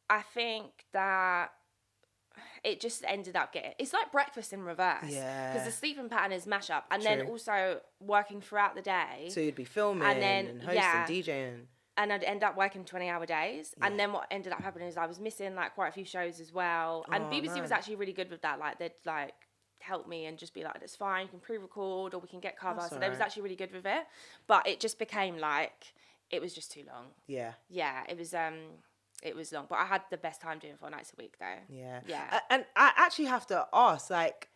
S2: I think that it just ended up it's like breakfast in reverse.
S1: Yeah.
S2: Because the sleeping pattern is mash up. And then also working throughout the day.
S1: So you'd be filming and hosting, DJing.
S2: And I'd end up working 20-hour days. Yeah. And then what ended up happening is I was missing like quite a few shows as well. And BBC was actually really good with that. Like they'd like help me and just be like, that's fine, you can pre-record or we can get cover. So they was actually really good with it. But it just became like, it was just too long.
S1: Yeah.
S2: Yeah, it was long. But I had the best time doing 4 nights a week though.
S1: Yeah.
S2: Yeah.
S1: And I actually have to ask, like,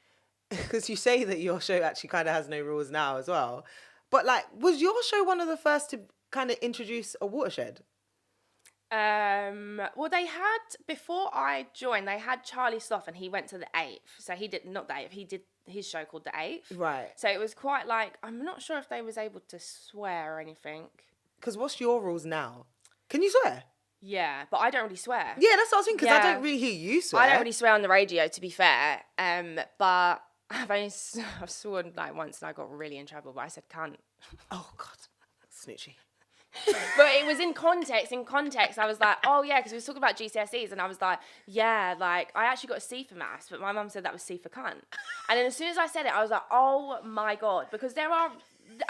S1: because you say that your show actually kind of has no rules now as well. But like, was your show one of the first to kind of introduce a watershed?
S2: Well, they had, before I joined, they had Charlie Sloth and he went to the 8th. So he did, not the 8th, he did his show called the 8th.
S1: Right.
S2: So it was quite like, I'm not sure if they was able to swear or anything.
S1: Because what's your rules now? Can you swear?
S2: Yeah, but I don't really swear.
S1: Yeah, that's what I was thinking, because I don't really hear you swear.
S2: I don't really swear on the radio, to be fair. But I've sworn like once and I got really in trouble, but I said cunt.
S1: Oh, God. Snoochie.
S2: But it was in context. I was like, oh yeah, because we was talking about GCSEs and I was like, yeah, like I actually got a C for maths, but my mum said that was C for cunt. And then as soon as I said it, I was like, oh my God, because there are,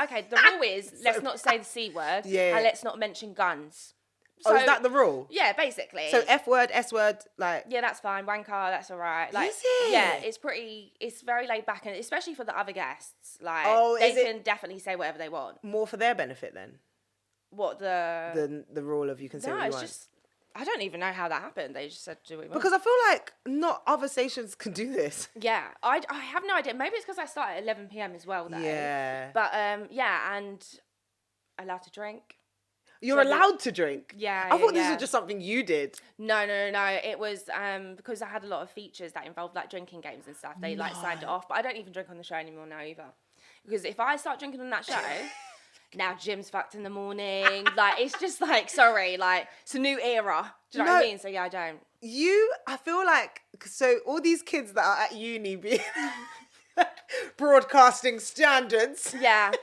S2: okay, the rule is let's not say the C word and let's not mention guns. So,
S1: is that the rule?
S2: Yeah, basically.
S1: So F word, S word, like...
S2: Yeah, that's fine. Wanker, that's all right. Like,
S1: is it?
S2: Yeah, it's very laid back, and especially for the other guests. Like, they can definitely say whatever they want.
S1: More for their benefit then?
S2: What, the
S1: rule of you can say what you want?
S2: No, it's just... I don't even know how that happened. They just said, do what you want.
S1: Because I feel like not other stations can do this.
S2: Yeah, I have no idea. Maybe it's because I start at 11 p.m. as well, though. Yeah. But, yeah, and allowed to drink.
S1: You're allowed to drink?
S2: Yeah.
S1: I thought this was just something you did.
S2: No. It was because I had a lot of features that involved like drinking games and stuff. They like signed it off. But I don't even drink on the show anymore now either. Because if I start drinking on that show, now Jim's fucked in the morning. Like, it's just like, sorry, like, it's a new era. Do you know what I mean? So yeah, I don't.
S1: I feel like, so all these kids that are at uni being... broadcasting standards.
S2: Yeah.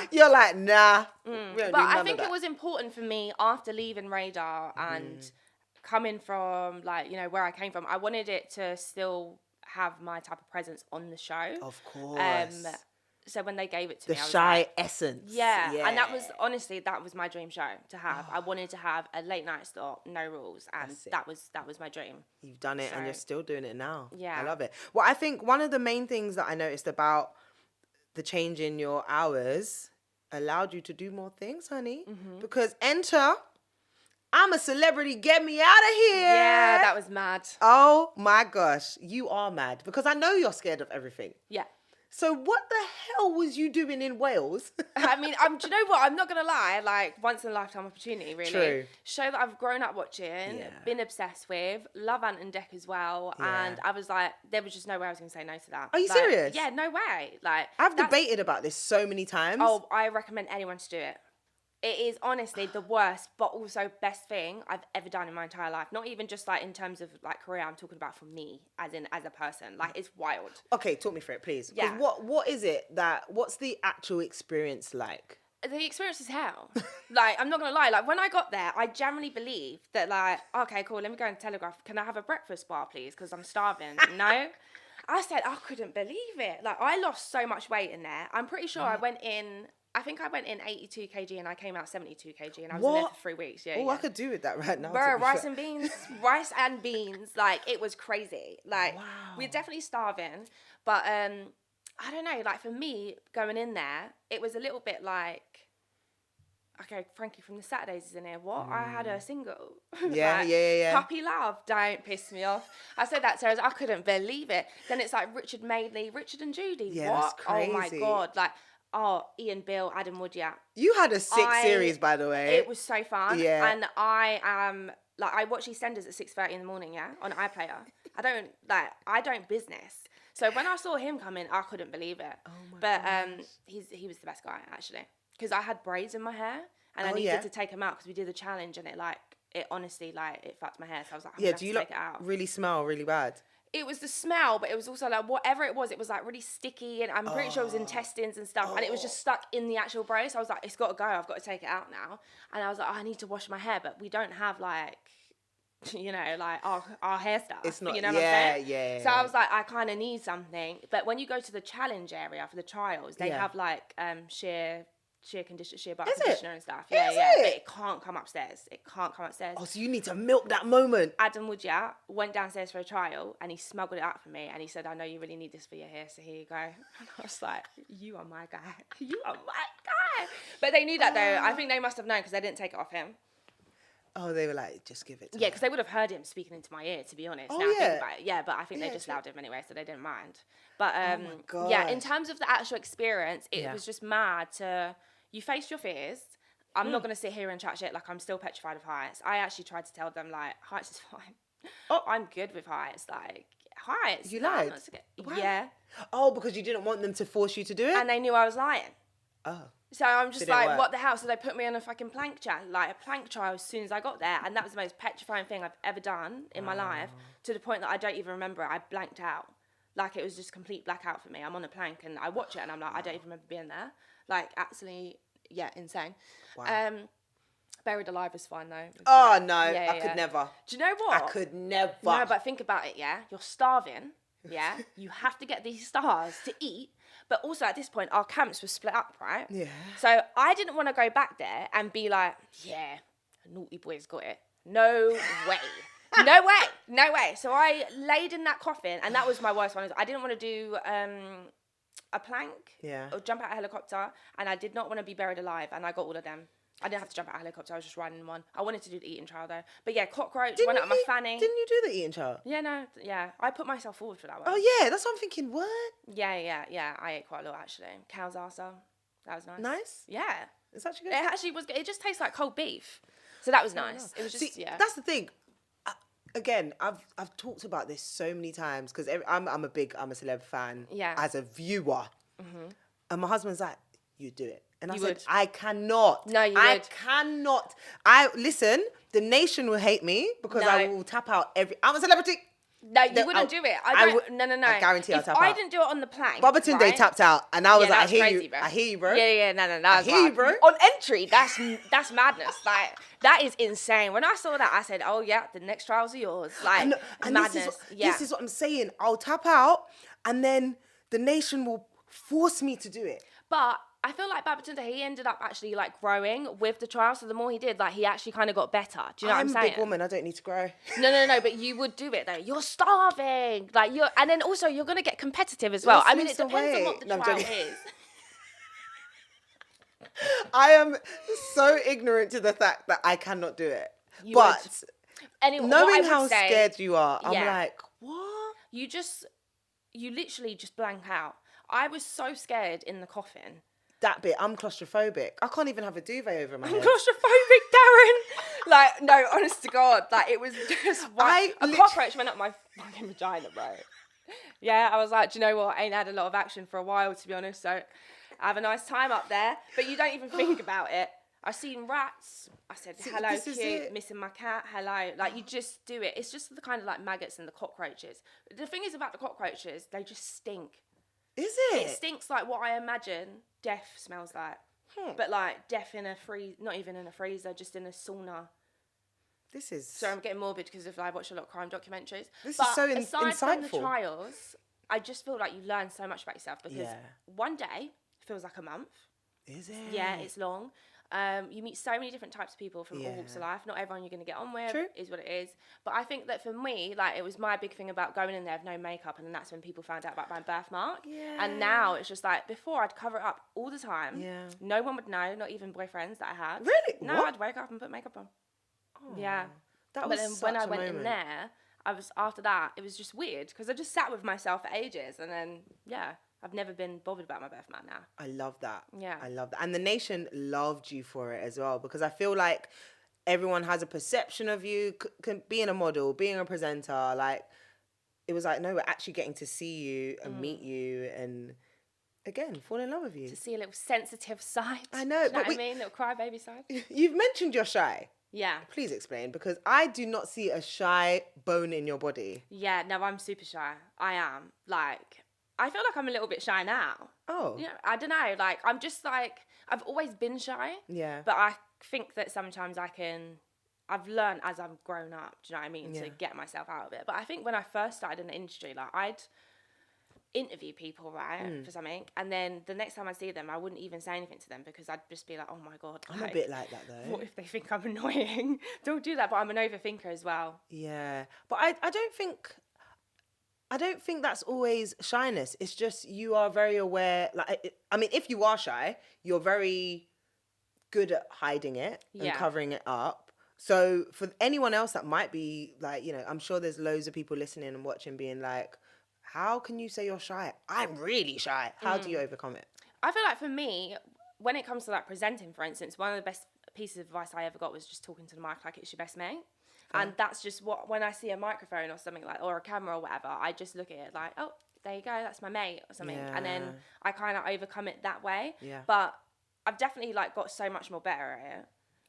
S1: You're like, nah. But
S2: I think it was important for me after leaving Radar and coming from like, you know, where I came from. I wanted it to still have my type of presence on the show.
S1: Of course.
S2: So when they gave it to me,
S1: the
S2: I was
S1: shy
S2: like,
S1: essence.
S2: Yeah. And that was, honestly, that was my dream show to have. I wanted to have a late night slot, no rules. And that was my dream.
S1: You've done it and you're still doing it now.
S2: Yeah.
S1: I love it. Well, I think one of the main things that I noticed about the change in your hours allowed you to do more things, honey. Because enter, I'm a celebrity, get me out of here.
S2: Yeah, that was mad.
S1: Oh my gosh, you are mad. Because I know you're scared of everything.
S2: Yeah.
S1: So what the hell was you doing in Wales?
S2: I mean, do you know what? I'm not going to lie. Like, once in a lifetime opportunity, really.
S1: True.
S2: Show that I've grown up watching, been obsessed with, love Ant and Dec as well.
S1: Yeah.
S2: And I was like, there was just no way I was going to say no to that.
S1: Are you
S2: like,
S1: serious?
S2: Yeah, no way. Like,
S1: I've debated about this so many times.
S2: Oh, I recommend anyone to do it. It is honestly the worst, but also best thing I've ever done in my entire life. Not even just like in terms of like career, I'm talking about for me, as a person. Like, it's wild.
S1: Okay, talk me through it, please.
S2: Yeah.
S1: What is it what's the actual experience like?
S2: The experience is hell. Like, I'm not gonna lie. Like, when I got there, I genuinely believed that, like, okay, cool, let me go and Telegraph. Can I have a breakfast bar, please? Because I'm starving. No. I said I couldn't believe it. Like, I lost so much weight in there. I'm pretty sure I went in 82 kg and I came out 72 kg and I was in there for 3 weeks. Yeah.
S1: Oh, I could do with that right now.
S2: Bro, rice and beans. Like, it was crazy. Like, we're definitely starving. But I don't know. Like, for me, going in there, it was a little bit like, okay, Frankie from the Saturdays is in here. What? I had a single.
S1: Yeah,
S2: like,
S1: yeah.
S2: Puppy love, don't piss me off. I said that to her. I couldn't believe it. Then it's like Richard Madeley, Richard and Judy.
S1: Yeah,
S2: what?
S1: that's crazy.
S2: Oh my God. Like, Ian, Bill, Adam Woodyard.
S1: You had a sick series, by the way.
S2: It was so fun.
S1: Yeah.
S2: And I am, like, I watch EastEnders at 6:30 in the morning, yeah, on iPlayer. I don't business. So when I saw him come in, I couldn't believe it. Oh my gosh. He was the best guy, actually. Because I had braids in my hair and I needed to take them out because we did the challenge and it honestly, like, it fucked my hair. So I was like, I'm gonna have to take it out.
S1: Really smell really bad?
S2: It was the smell, but it was also like whatever it was like really sticky, and I'm pretty sure it was intestines and stuff, and it was just stuck in the actual braid. So I was like, it's got to go. I've got to take it out now. And I was like, I need to wash my hair, but we don't have like, you know, like our hair stuff.
S1: It's not.
S2: You know what I'm saying?
S1: Yeah.
S2: So I was like, I kind of need something. But when you go to the challenge area for the trials, they have like sheer butt conditioner and stuff. Yeah. But it can't come upstairs.
S1: Oh, so you need to milk that moment.
S2: Adam Woodyard went downstairs for a trial and he smuggled it up for me and he said, I know you really need this for your hair, so here you go. And I was like, you are my guy. You are my guy. But they knew that though. I think they must have known because they didn't take it off him.
S1: Oh, they were like, just give it to
S2: Yeah, because they would have heard him speaking into my ear, to be honest.
S1: Oh,
S2: now
S1: yeah.
S2: I think about it. Yeah, but I think they just allowed him anyway, so they didn't mind. But
S1: oh my God.
S2: yeah, in terms of the actual experience, it was just mad to... You face your fears. I'm not going to sit here and chat shit like I'm still petrified of heights. I actually tried to tell them, like, heights is fine. Oh, I'm good with heights. Like, heights.
S1: You lied?
S2: Yeah.
S1: Oh, because you didn't want them to force you to do it?
S2: And they knew I was lying.
S1: Oh.
S2: So I'm just like, what the hell? So they put me on a fucking plank trial as soon as I got there. And that was the most petrifying thing I've ever done in my life, to the point that I don't even remember it. I blanked out. Like, it was just complete blackout for me. I'm on a plank and I watch it and I'm like, I don't even remember being there. Like, absolutely, yeah, insane.
S1: Wow.
S2: Buried Alive was fine though.
S1: Oh, no, I could never.
S2: Do you know what?
S1: I could never.
S2: No, but think about it, yeah? You're starving, yeah? You have to get these stars to eat. But also at this point, our camps were split up, right?
S1: Yeah.
S2: So I didn't want to go back there and be like, yeah, naughty boy's got it. No way. No way. So I laid in that coffin, and that was my worst one. I didn't want to do a plank or jump out a helicopter, and I did not want to be buried alive, and I got all of them. I didn't have to jump out a helicopter, I was just riding in one. I wanted to do the eating trial though. But yeah, cockroach, went up my fanny.
S1: Didn't you do the eating trial?
S2: Yeah. I put myself forward for that one.
S1: Oh yeah, that's what I'm thinking, what?
S2: Yeah. I ate quite a lot actually. Cow's arse. That was nice.
S1: Nice?
S2: Yeah.
S1: It's actually good.
S2: It actually was good. It just tastes like cold beef. So that was nice. It was just,
S1: That's the thing. Again, I've talked about this so many times because I'm a celeb fan as a viewer. Mm-hmm. And my husband's like, you do it. And I said, I cannot.
S2: No, you would.
S1: I cannot. Listen, the nation will hate me because I will tap out I'm a celebrity.
S2: No, you wouldn't do it. No.
S1: I guarantee I'll tap out.
S2: If I didn't do it on the plank,
S1: Babatunde
S2: right?
S1: tapped out, and I was like,
S2: crazy,
S1: I hear you,
S2: bro.
S1: I hear you, bro.
S2: Yeah, no.
S1: I hear you, bro.
S2: On entry, that's madness. Like, that is insane. When I saw that, I said, oh yeah, the next trials are yours. Like, madness.
S1: This is what I'm saying. I'll tap out, and then the nation will force me to do it.
S2: But I feel like Babatunde, he ended up actually like growing with the trial. So the more he did, like, he actually kind of got better. Do you know what I'm saying?
S1: I'm a big woman. I don't need to grow.
S2: No. But you would do it though. You're starving. Like, and then also you're gonna get competitive as well. I mean, it depends on what the trial is.
S1: I am so ignorant to the fact that I cannot do it. Anyway, knowing how scared you are, I'm like, what?
S2: you literally just blank out. I was so scared in the coffin.
S1: That bit, I'm claustrophobic. I can't even have a duvet over my head.
S2: I'm claustrophobic, Darren. Like, no, honest to God, like it was just a cockroach went up my fucking vagina, bro. Yeah, I was like, do you know what? I ain't had a lot of action for a while, to be honest. So I have a nice time up there, but you don't even think about it. I seen rats. I said, hello, cute, missing my cat, hello. Like, you just do it. It's just the kind of like maggots and the cockroaches. The thing is about the cockroaches, they just stink.
S1: Is it?
S2: It stinks like what I imagine death smells like. But like death in a not even in a freezer, just in a sauna.
S1: This is...
S2: So I'm getting morbid because I watch a lot of crime documentaries.
S1: This is so insightful.
S2: Aside from the trials, I just feel like you learn so much about yourself because one day feels like a month.
S1: Is it?
S2: Yeah, it's long. You meet so many different types of people from all walks of life. Not everyone you're going to get on with.
S1: True.
S2: Is what it is. But I think that for me, like, it was my big thing about going in there with no makeup, and then that's when people found out about my birthmark. Yeah. And now it's just like, before I'd cover it up all the time. Yeah. No one would know, not even boyfriends that I had.
S1: Really?
S2: No,
S1: what?
S2: I'd wake up and put makeup on.
S1: Oh,
S2: yeah.
S1: That
S2: but
S1: was
S2: then
S1: such
S2: when I
S1: a
S2: went
S1: moment.
S2: in there, after that, it was just weird because I just sat with myself for ages, and then, I've never been bothered about my birthmark now.
S1: I love that.
S2: Yeah.
S1: I love that. And the nation loved you for it as well, because I feel like everyone has a perception of you, being a model, being a presenter. Like, it was like, no, we're actually getting to see you and meet you and, again, fall in love with you.
S2: To see a little sensitive side.
S1: I know.
S2: But I mean? Little crybaby side.
S1: You've mentioned you're shy.
S2: Yeah.
S1: Please explain, because I do not see a shy bone in your body.
S2: Yeah, no, I'm super shy. I am. Like, I feel like I'm a little bit shy now.
S1: Oh.
S2: Yeah, I don't know. Like, I'm just like, I've always been shy.
S1: Yeah.
S2: But I think that sometimes I've learned as I've grown up, do you know what I mean, to get myself out of it. But I think when I first started in the industry, like, I'd interview people, right, for something, and then the next time I see them, I wouldn't even say anything to them because I'd just be like, oh my God.
S1: I'm a bit like that, though.
S2: What if they think I'm annoying? Don't do that. But I'm an overthinker as well.
S1: Yeah. But I don't think that's always shyness. It's just you are very aware. Like, I mean, if you are shy, you're very good at hiding it and covering it up. So for anyone else that might be like, you know, I'm sure there's loads of people listening and watching being like, how can you say you're shy? I'm really shy. How do you overcome it?
S2: I feel like for me, when it comes to like presenting, for instance, one of the best pieces of advice I ever got was just talking to the mic like it's your best mate. And that's just what, when I see a microphone or something like, or a camera or whatever, I just look at it like, oh, there you go, that's my mate or something. Yeah. And then I kind of overcome it that way. Yeah. But I've definitely like got so much more better at it.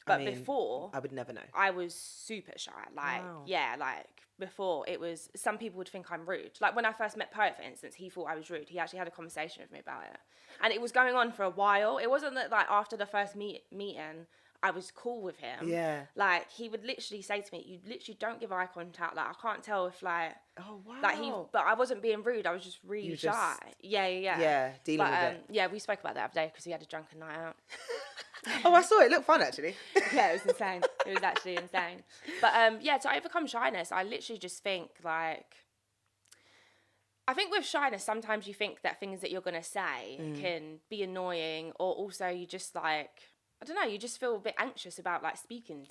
S2: But before,
S1: I would never know.
S2: I was super shy. Like, like before it was, some people would think I'm rude. Like when I first met Poet, for instance, he thought I was rude. He actually had a conversation with me about it. And it was going on for a while. It wasn't that like after the first meeting, I was cool with him. Yeah. Like he would literally say to me, you literally don't give eye contact. Like I can't tell if like, oh wow. Like but I wasn't being rude. I was just really shy. Yeah.
S1: Yeah, dealing with it.
S2: Yeah, we spoke about that the other day because we had a drunken night out.
S1: Oh, I saw it. It looked fun, actually.
S2: Yeah, it was insane. It was actually insane. But to overcome shyness, I literally just think like, I think with shyness, sometimes you think that things that you're going to say can be annoying, or also you just like, I don't know, you just feel a bit anxious about like speaking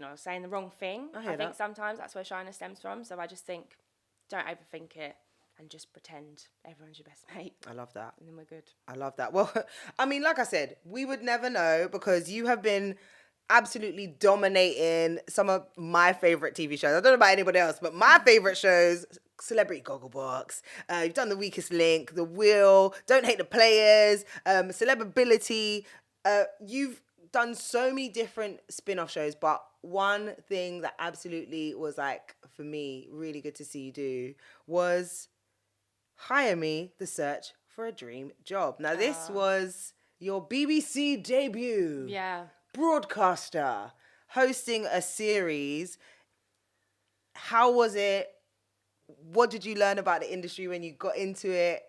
S2: or saying the wrong thing. I think sometimes that's where shyness stems from. So I just think, don't overthink it. And just pretend everyone's your best mate.
S1: I love that.
S2: And then we're good.
S1: I love that. Well, I mean, like I said, we would never know because you have been absolutely dominating some of my favourite TV shows. I don't know about anybody else, but my favourite shows, Celebrity Gogglebox, you've done The Weakest Link, The Wheel, Don't Hate the Players, Celebability. You've done so many different spin-off shows, but one thing that absolutely was like, for me, really good to see you do was Hire Me, The Search for a Dream Job. Now, this was your BBC debut.
S2: Yeah.
S1: Broadcaster, hosting a series. How was it? What did you learn about the industry when you got into it?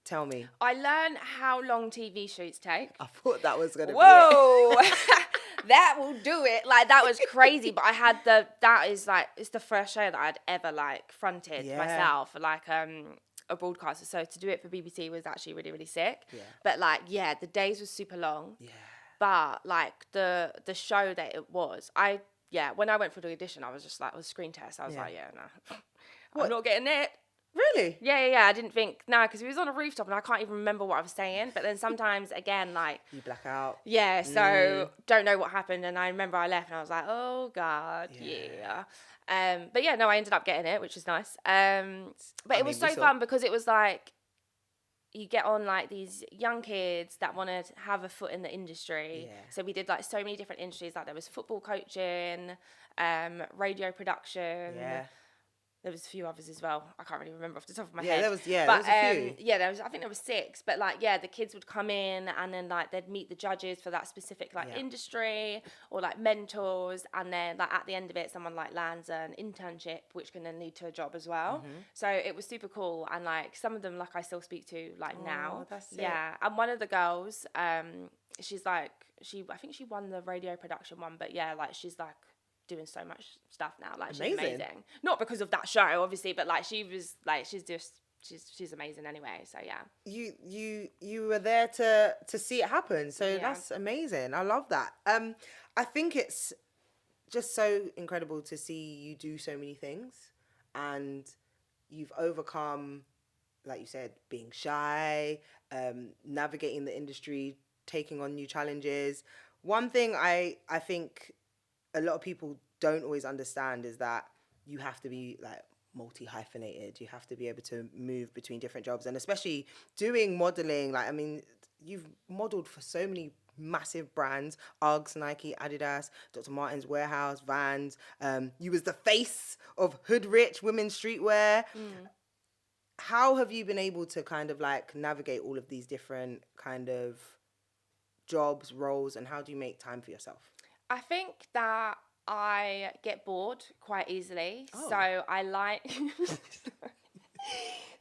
S1: Tell me.
S2: I learned how long TV shoots take.
S1: I thought that was going to be
S2: it. That will do it. Like, that was crazy. But I had it's the first show that I'd ever, like, fronted myself, like, a broadcaster. So to do it for BBC was actually really, really sick. Yeah. But, like, the days were super long. Yeah. But, like, the show that it was, when I went for the audition, I was just like, it was a screen test. I was like, no, I'm not getting it.
S1: Really?
S2: Yeah. I didn't think, no, because we was on a rooftop and I can't even remember what I was saying. But then sometimes, again, like...
S1: You black out.
S2: Yeah, so don't know what happened. And I remember I left and I was like, oh, God, yeah. But yeah, no, I ended up getting it, which is nice. But it was so fun because it was like, you get on like these young kids that want to have a foot in the industry.
S1: Yeah.
S2: So we did like so many different industries. Like there was football coaching, radio production.
S1: Yeah.
S2: There was a few others as well. I can't really remember off the top of my
S1: Yeah,
S2: head.
S1: there was a few.
S2: Yeah, I think there was 6. But like, yeah, the kids would come in and then like they'd meet the judges for that specific like industry or like mentors. And then like at the end of it, someone like lands an internship, which can then lead to a job as well.
S1: Mm-hmm.
S2: So it was super cool. And like some of them, like I still speak to like now.
S1: That's it.
S2: Yeah. And one of the girls, she's like, I think she won the radio production one, but yeah, like she's like, doing so much stuff now, like she's amazing. Not because of that show, obviously, but like she was like she's amazing anyway. So yeah,
S1: you were there to see it happen. So that's amazing. I love that. I think it's just so incredible to see you do so many things, and you've overcome, like you said, being shy, navigating the industry, taking on new challenges. One thing I think a lot of people don't always understand is that you have to be like multi-hyphenated. You have to be able to move between different jobs, and especially doing modeling. Like, I mean, you've modeled for so many massive brands: Uggs, Nike, Adidas, Dr. Martens, Warehouse, Vans. You was the face of Hood Rich women's streetwear. How have you been able to kind of like navigate all of these different kind of jobs, roles, and how do you make time for yourself?
S2: I think that I get bored quite easily, so I like.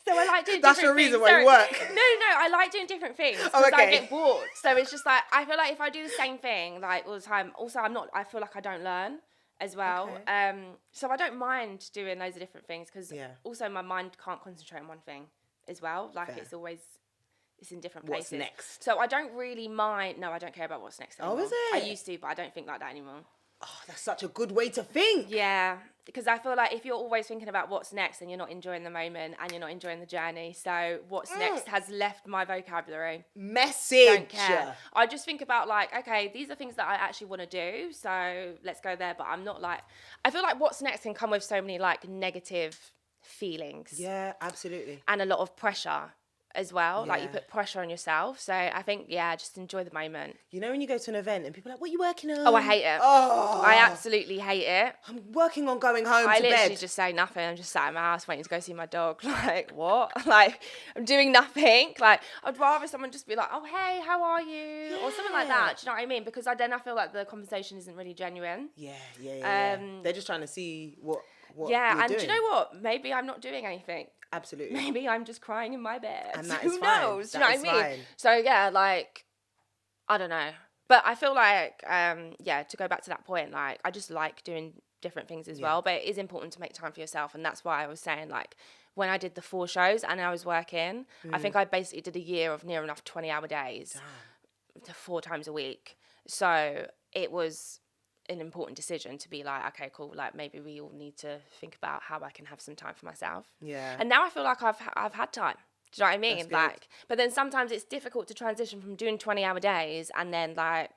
S2: So I like doing
S1: That's
S2: different
S1: your reason
S2: things.
S1: why you work.
S2: No, I like doing different things because I get bored. So it's just like I feel like if I do the same thing like all the time, also I feel like I don't learn as well.
S1: Okay.
S2: So I don't mind doing loads of different things because also my mind can't concentrate on one thing as well. Like it's in different places.
S1: What's next?
S2: So I don't really mind. No, I don't care about what's next anymore.
S1: Oh, is it?
S2: I used to, but I don't think like that anymore.
S1: Oh, that's such a good way to think.
S2: Yeah, because I feel like if you're always thinking about what's next, then you're not enjoying the moment and you're not enjoying the journey. So what's next has left my vocabulary.
S1: Message.
S2: Don't care. I just think about like, okay, these are things that I actually want to do. So let's go there. But I'm not like, I feel like what's next can come with so many like negative feelings.
S1: Yeah, absolutely.
S2: And a lot of pressure as well. Like you put pressure on yourself. So I think, just enjoy the moment.
S1: You know when you go to an event and people are like, what are you working on?
S2: Oh, I hate it. Oh, I absolutely hate it.
S1: I'm working on going home to bed.
S2: I literally just say nothing. I'm just sat in my house waiting to go see my dog. Like, what? Like, I'm doing nothing. Like, I'd rather someone just be like, oh, hey, how are you? Or something like that. Do you know what I mean? Because then I feel like the conversation isn't really genuine.
S1: Yeah. They're just trying to see what you're
S2: and
S1: doing.
S2: do you know what? Maybe I'm not doing anything.
S1: Absolutely.
S2: Maybe I'm just crying in my bed.
S1: And that
S2: Who
S1: is fine.
S2: knows? Do you know what I mean?
S1: Fine.
S2: So yeah, like, I don't know. But I feel like, to go back to that point, like, I just like doing different things as well. But it is important to make time for yourself. And that's why I was saying, like, when I did the 4 shows and I was working, I think I basically did a year of near enough 20-hour days to 4 times a week. So it was an important decision to be like, okay, cool, like maybe we all need to think about how I can have some time for myself. Yeah. And now I feel like I've had time. Do you know what I mean? Like, but then sometimes it's difficult to transition from doing 20-hour days and then like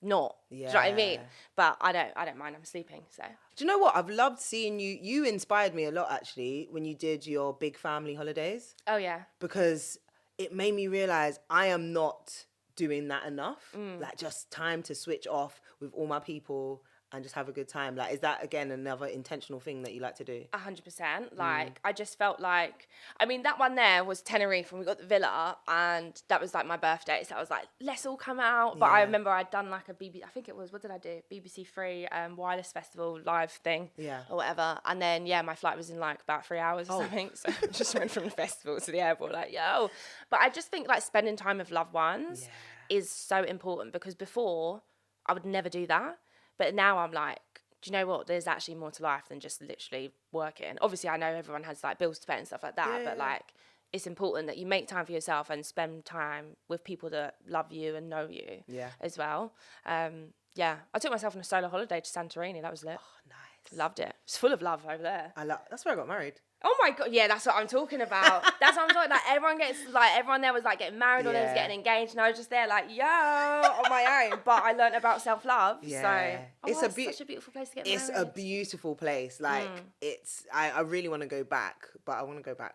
S2: not. Yeah. Do you know what I mean? But I don't mind. I'm sleeping. So.
S1: Do you know what? I've loved seeing you. You inspired me a lot actually when you did your big family holidays.
S2: Oh yeah.
S1: Because it made me realize I am not doing that enough. Like just time to switch off with all my people and just have a good time. Like, is that again another intentional thing that you like to do?
S2: 100%. Like, I just felt like, I mean, that one there was Tenerife when we got the villa, and that was like my birthday. So I was like, let's all come out. But I remember I'd done like a BBC, I think it was, what did I do? BBC Three Wireless Festival live thing, or whatever. And then my flight was in like about 3 hours or something. So I just went from the festival to the airport, like, yo. But I just think like spending time with loved ones is so important, because before I would never do that. But now I'm like, do you know what? There's actually more to life than just literally working. Obviously, I know everyone has like bills to pay and stuff like that, but like, it's important that you make time for yourself and spend time with people that love you and know you as well. I took myself on a solo holiday to Santorini. That was lit.
S1: Oh, nice.
S2: Loved it. It's full of love over there.
S1: That's where I got married.
S2: Oh my God, yeah, that's what I'm talking about. That's what I'm talking about. Everyone there was like getting married or they was getting engaged, and I was just there like, yo, on my own. But I learned about self-love.
S1: Yeah.
S2: So, it's such a beautiful place to get married.
S1: It's a beautiful place. Like, I really want to go back, but I want to go back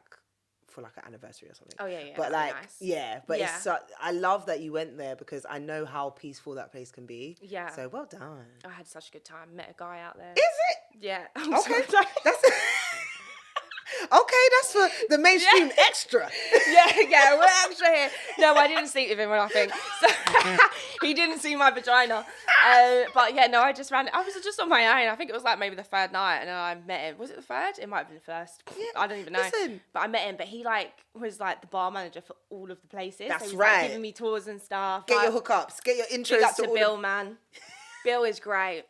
S1: for like an anniversary or something.
S2: Oh yeah.
S1: But like,
S2: nice.
S1: But I love that you went there because I know how peaceful that place can be.
S2: Yeah.
S1: So well done.
S2: I had such a good time. Met a guy out there.
S1: Is it?
S2: Yeah.
S1: Okay. That's okay, that's for the mainstream extra.
S2: Yeah, we're extra here. No, I didn't sleep with him, I think. So he didn't see my vagina. But yeah, no, I was just on my own. I think it was like maybe the third night, and I met him. Was it the third? It might have been the first. Yeah, I don't even know.
S1: Listen.
S2: But I met him. But he like was like the bar manager for all of the places.
S1: That's
S2: so he was,
S1: right.
S2: Like, giving me tours and stuff.
S1: Get your hookups. Get your intros.
S2: Big up to Bill, man. Bill is great.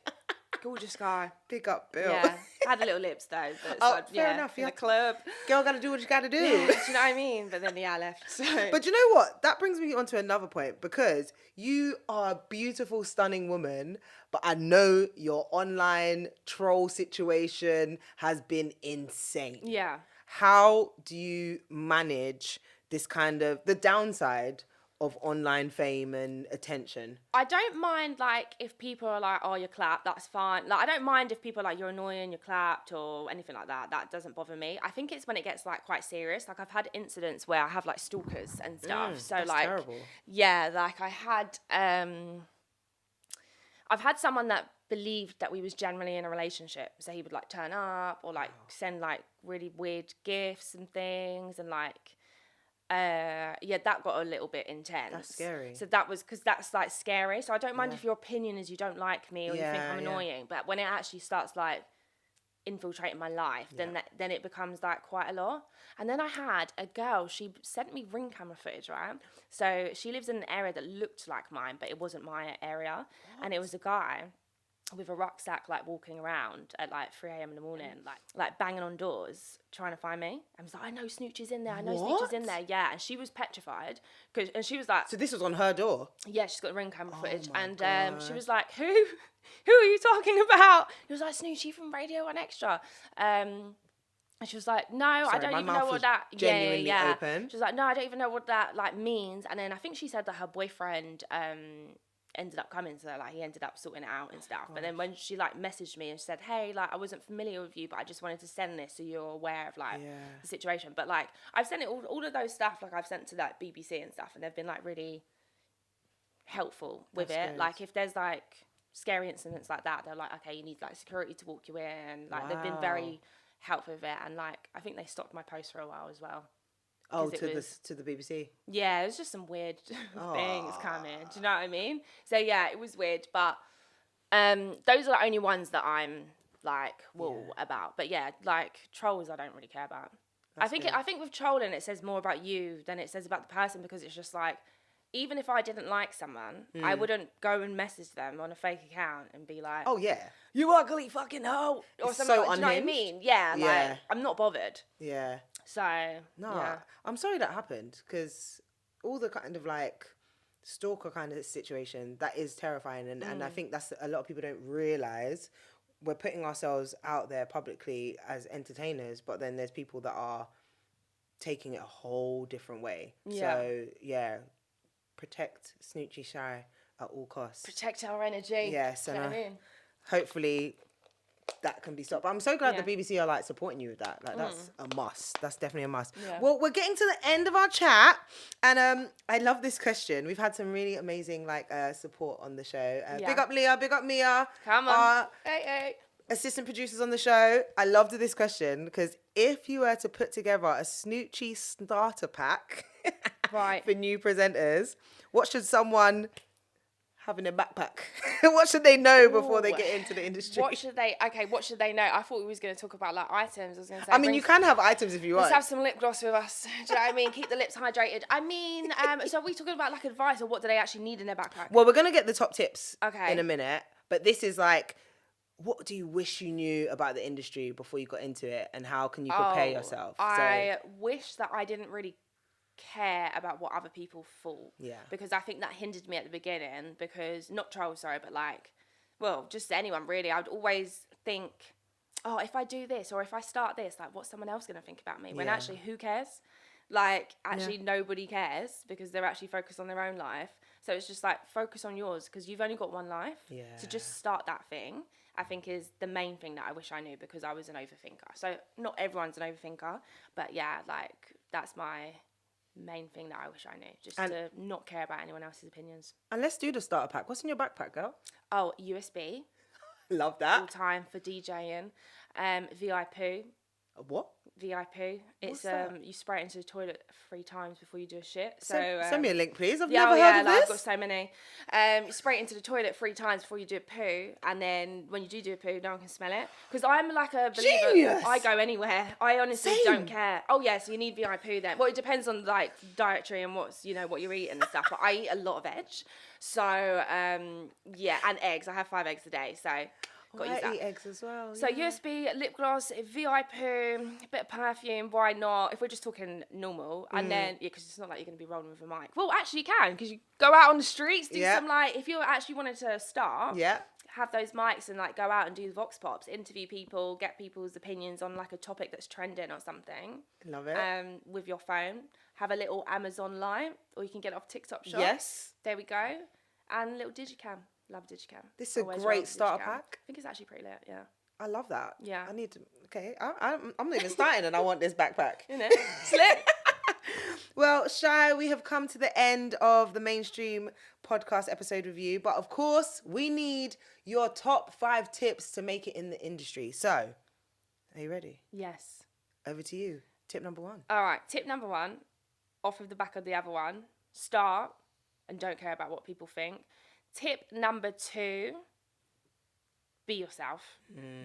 S2: Gorgeous guy.
S1: Big up, Bill.
S2: Yeah, had a little lips though. But
S1: fair enough.
S2: In the club.
S1: Girl, gotta do what you gotta do.
S2: Yeah, do you know what I mean? But then I left. So.
S1: But you know what? That brings me on to another point because you are a beautiful, stunning woman, but I know your online troll situation has been insane.
S2: Yeah.
S1: How do you manage this kind of the downside of online fame and attention?
S2: I don't mind, like, if people are like, oh, you're clapped, that's fine. Like, I don't mind if people are like, you're annoying, you're clapped, or anything like that. That doesn't bother me. I think it's when it gets, like, quite serious. Like, I've had incidents where I have, like, stalkers and stuff. So,
S1: that's
S2: like,
S1: terrible.
S2: Yeah, like, I've had someone that believed that we was generally in a relationship. So he would, like, turn up or, like, send, like, really weird gifts and things and, like... that got a little bit intense.
S1: That's scary.
S2: So that was because that's like scary. So I don't mind if your opinion is you don't like me or you think I'm annoying, but when it actually starts like infiltrating my life, then it becomes like quite a lot. And then I had a girl. She sent me ring camera footage, right? So she lives in an area that looked like mine, but it wasn't my area, and it was a guy with a rucksack, like walking around at like 3 a.m. in the morning, like banging on doors, trying to find me. I was like, I know Snoochie's in there. I know Snoochie's in there. Yeah, and she was petrified and she was like,
S1: so this was on her door.
S2: Yeah, she's got ring camera footage, and
S1: God.
S2: she was like, who are you talking about? He was like, Snoochie from Radio 1 Extra. And she was like, no, I don't even know what that.
S1: Genuinely open.
S2: She was like, no, I don't even know what that like means. And then I think she said that her boyfriend ended up coming, so like he ended up sorting it out and stuff. But then when she like messaged me and said, hey, like I wasn't familiar with you, but I just wanted to send this so you're aware of like the situation. But like I've sent it all of those stuff, like I've sent to like BBC and stuff, and they've been like really helpful with it. Good. Like if there's like scary incidents like that, they're like, okay, you need like security to walk you in. Like they've been very helpful with it, and like I think they stopped my post for a while as well.
S1: Oh, to the BBC?
S2: Yeah, it was just some weird things coming. Do you know what I mean? So yeah, it was weird, but those are the only ones that I'm like about. But yeah, like trolls, I don't really care about. I think with trolling, it says more about you than it says about the person, because it's just like, even if I didn't like someone, I wouldn't go and message them on a fake account and be like,
S1: oh yeah,
S2: you ugly fucking hoe, or something.
S1: So
S2: like, do you know what I mean? Yeah, like I'm not bothered.
S1: Yeah.
S2: So
S1: I'm sorry that happened, because all the kind of like stalker kind of situation, that is terrifying, and I think that's a lot of people don't realize. We're putting ourselves out there publicly as entertainers, but then there's people that are taking it a whole different way. So protect Snoochie Shy at all costs.
S2: Protect our energy.
S1: Yes, and hopefully that can be stopped. But I'm so glad the BBC are like supporting you with that. Like that's a must. That's definitely a must. Yeah. Well, we're getting to the end of our chat, and I love this question. We've had some really amazing like support on the show. Big up Leah, big up Mia.
S2: Come on. Hey.
S1: Assistant producers on the show. I loved this question because if you were to put together a Snoochie starter pack for new presenters, what should someone have in their backpack? What should they know before they get into the industry?
S2: What should they know? I thought we was going to talk about like items. I was going to say.
S1: I mean, you can have items if you want.
S2: Let's have some lip gloss with us. Do you know what I mean? Keep the lips hydrated. I mean, so are we talking about like advice, or what do they actually need in their backpack?
S1: Well, we're going to get the top tips in a minute, but this is like, what do you wish you knew about the industry before you got into it, and how can you prepare yourself?
S2: I wish that I didn't really care about what other people thought. Yeah. Because I think that hindered me at the beginning, because, not trolls, sorry, but like, well, just anyone really. I would always think, oh, if I do this or if I start this, like, what's someone else going to think about me? When actually, who cares? Like, actually, nobody cares because they're actually focused on their own life. So it's just like, focus on yours because you've only got one life.
S1: Yeah.
S2: So just start that thing, I think, is the main thing that I wish I knew because I was an overthinker. So not everyone's an overthinker, but yeah, like, that's my main thing that I wish I knew. Just to not care about anyone else's opinions.
S1: And let's do the starter pack. What's in your backpack, girl?
S2: Oh, USB.
S1: Love that.
S2: All time for DJing. VIP.
S1: What?
S2: VIP. It's you spray it into the toilet 3 times before you do a shit. So
S1: send me a link, please. I've never heard of this.
S2: I've got so many. You spray it into the toilet 3 times before you do a poo, and then when you do a poo, no one can smell it. Because I'm like a believer.
S1: Genius.
S2: I go anywhere. I honestly don't care. Oh yeah, so you need VIP then. Well, it depends on like dietary and what you're eating and stuff. But I eat a lot of veg. So yeah, and eggs. I have 5 eggs a day. So.
S1: I eat eggs as well.
S2: So USB, lip gloss, VIP, a bit of perfume, why not? If we're just talking normal, and then, because it's not like you're going to be rolling with a mic. Well, actually you can, because you go out on the streets, do some like, if you actually wanted to start, have those mics and like go out and do the vox pops, interview people, get people's opinions on like a topic that's trending or something.
S1: Love it.
S2: With your phone. Have a little Amazon Live, or you can get it off TikTok Shop.
S1: Yes.
S2: There we go. And a little digicam. Love digicam.
S1: This is a great starter pack.
S2: I think it's actually pretty lit, yeah.
S1: I love that.
S2: Yeah.
S1: I need to, okay. I'm not even starting and I want this backpack.
S2: You know, slip.
S1: Well, Shy, we have come to the end of the mainstream podcast episode review. But of course, we need your top 5 tips to make it in the industry. So, are you ready?
S2: Yes.
S1: Over to you. Tip number 1.
S2: All right. Tip number 1, off of the back of the other one, start and don't care about what people think. Tip number 2, be yourself.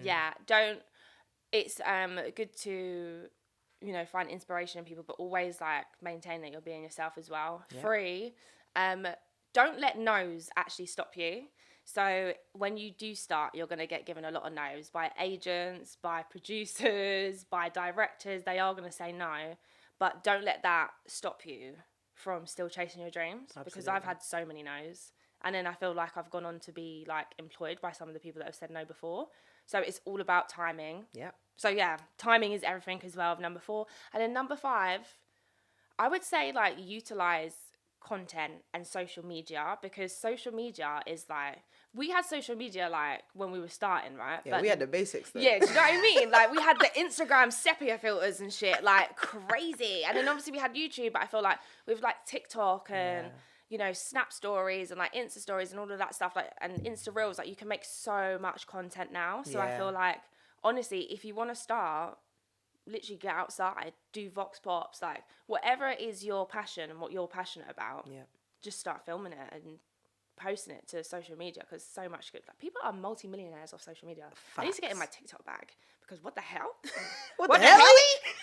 S2: Yeah, don't. It's good to, find inspiration in people, but always like maintain that you're being yourself as well. Yeah. 3, don't let no's actually stop you. So when you do start, you're going to get given a lot of no's by agents, by producers, by directors. They are going to say no, but don't let that stop you from still chasing your dreams. Absolutely. Because I've had so many no's. And then I feel like I've gone on to be like employed by some of the people that have said no before. So it's all about timing.
S1: Yeah.
S2: So yeah, timing is everything as well, number 4. And then number 5, I would say like utilize content and social media, because social media is like, we had social media like when we were starting, right?
S1: Yeah, but we had the basics though.
S2: Yeah, do you know what I mean? Like we had the Instagram sepia filters and shit, like crazy. And then obviously we had YouTube, but I feel like with like TikTok and... Snap stories and like Insta stories and all of that stuff, like, and Insta reels, like you can make so much content now. So I feel like, honestly, if you want to start, literally get outside, do vox pops, like whatever it is your passion and what you're passionate about, just start filming it and posting it to social media, because so much good. Like, people are multi-millionaires off social media. Facts. I need to get in my TikTok bag, because what the hell?
S1: what the hell?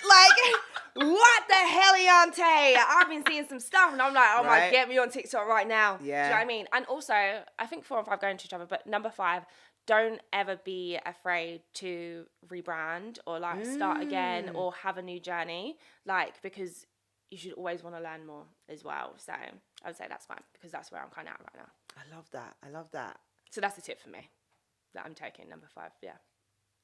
S2: Like, what the hell-iante? I've been seeing some stuff and I'm like, oh my, get me on TikTok right now. Yeah. Do you know what I mean? And also, I think 4 and 5 go into each other, but number 5, don't ever be afraid to rebrand or like start again or have a new journey, like, because you should always want to learn more as well. So I would say that's fine, because that's where I'm kind of at right now.
S1: I love that.
S2: So that's the tip for me that I'm taking, number 5, yeah.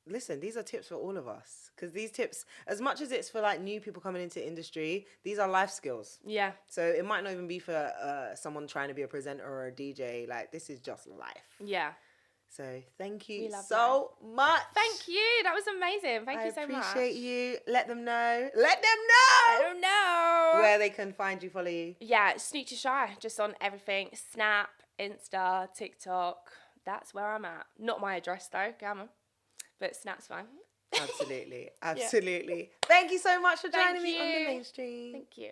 S1: Listen, these are tips for all of us, because these tips, as much as it's for like new people coming into the industry, these are life skills.
S2: Yeah.
S1: So it might not even be for someone trying to be a presenter or a DJ. Like, this is just life.
S2: Yeah.
S1: So thank you so much.
S2: Thank you. That was amazing. Thank you so much.
S1: I appreciate you. Let them know where they can find you, follow you. Yeah,
S2: Snoochie Shy, just on everything. Snap, Insta, TikTok. That's where I'm at. Not my address though, gamma. But Snap's fine.
S1: Absolutely. Yeah. Thank you so much for joining me on The Mainstream.
S2: Thank you.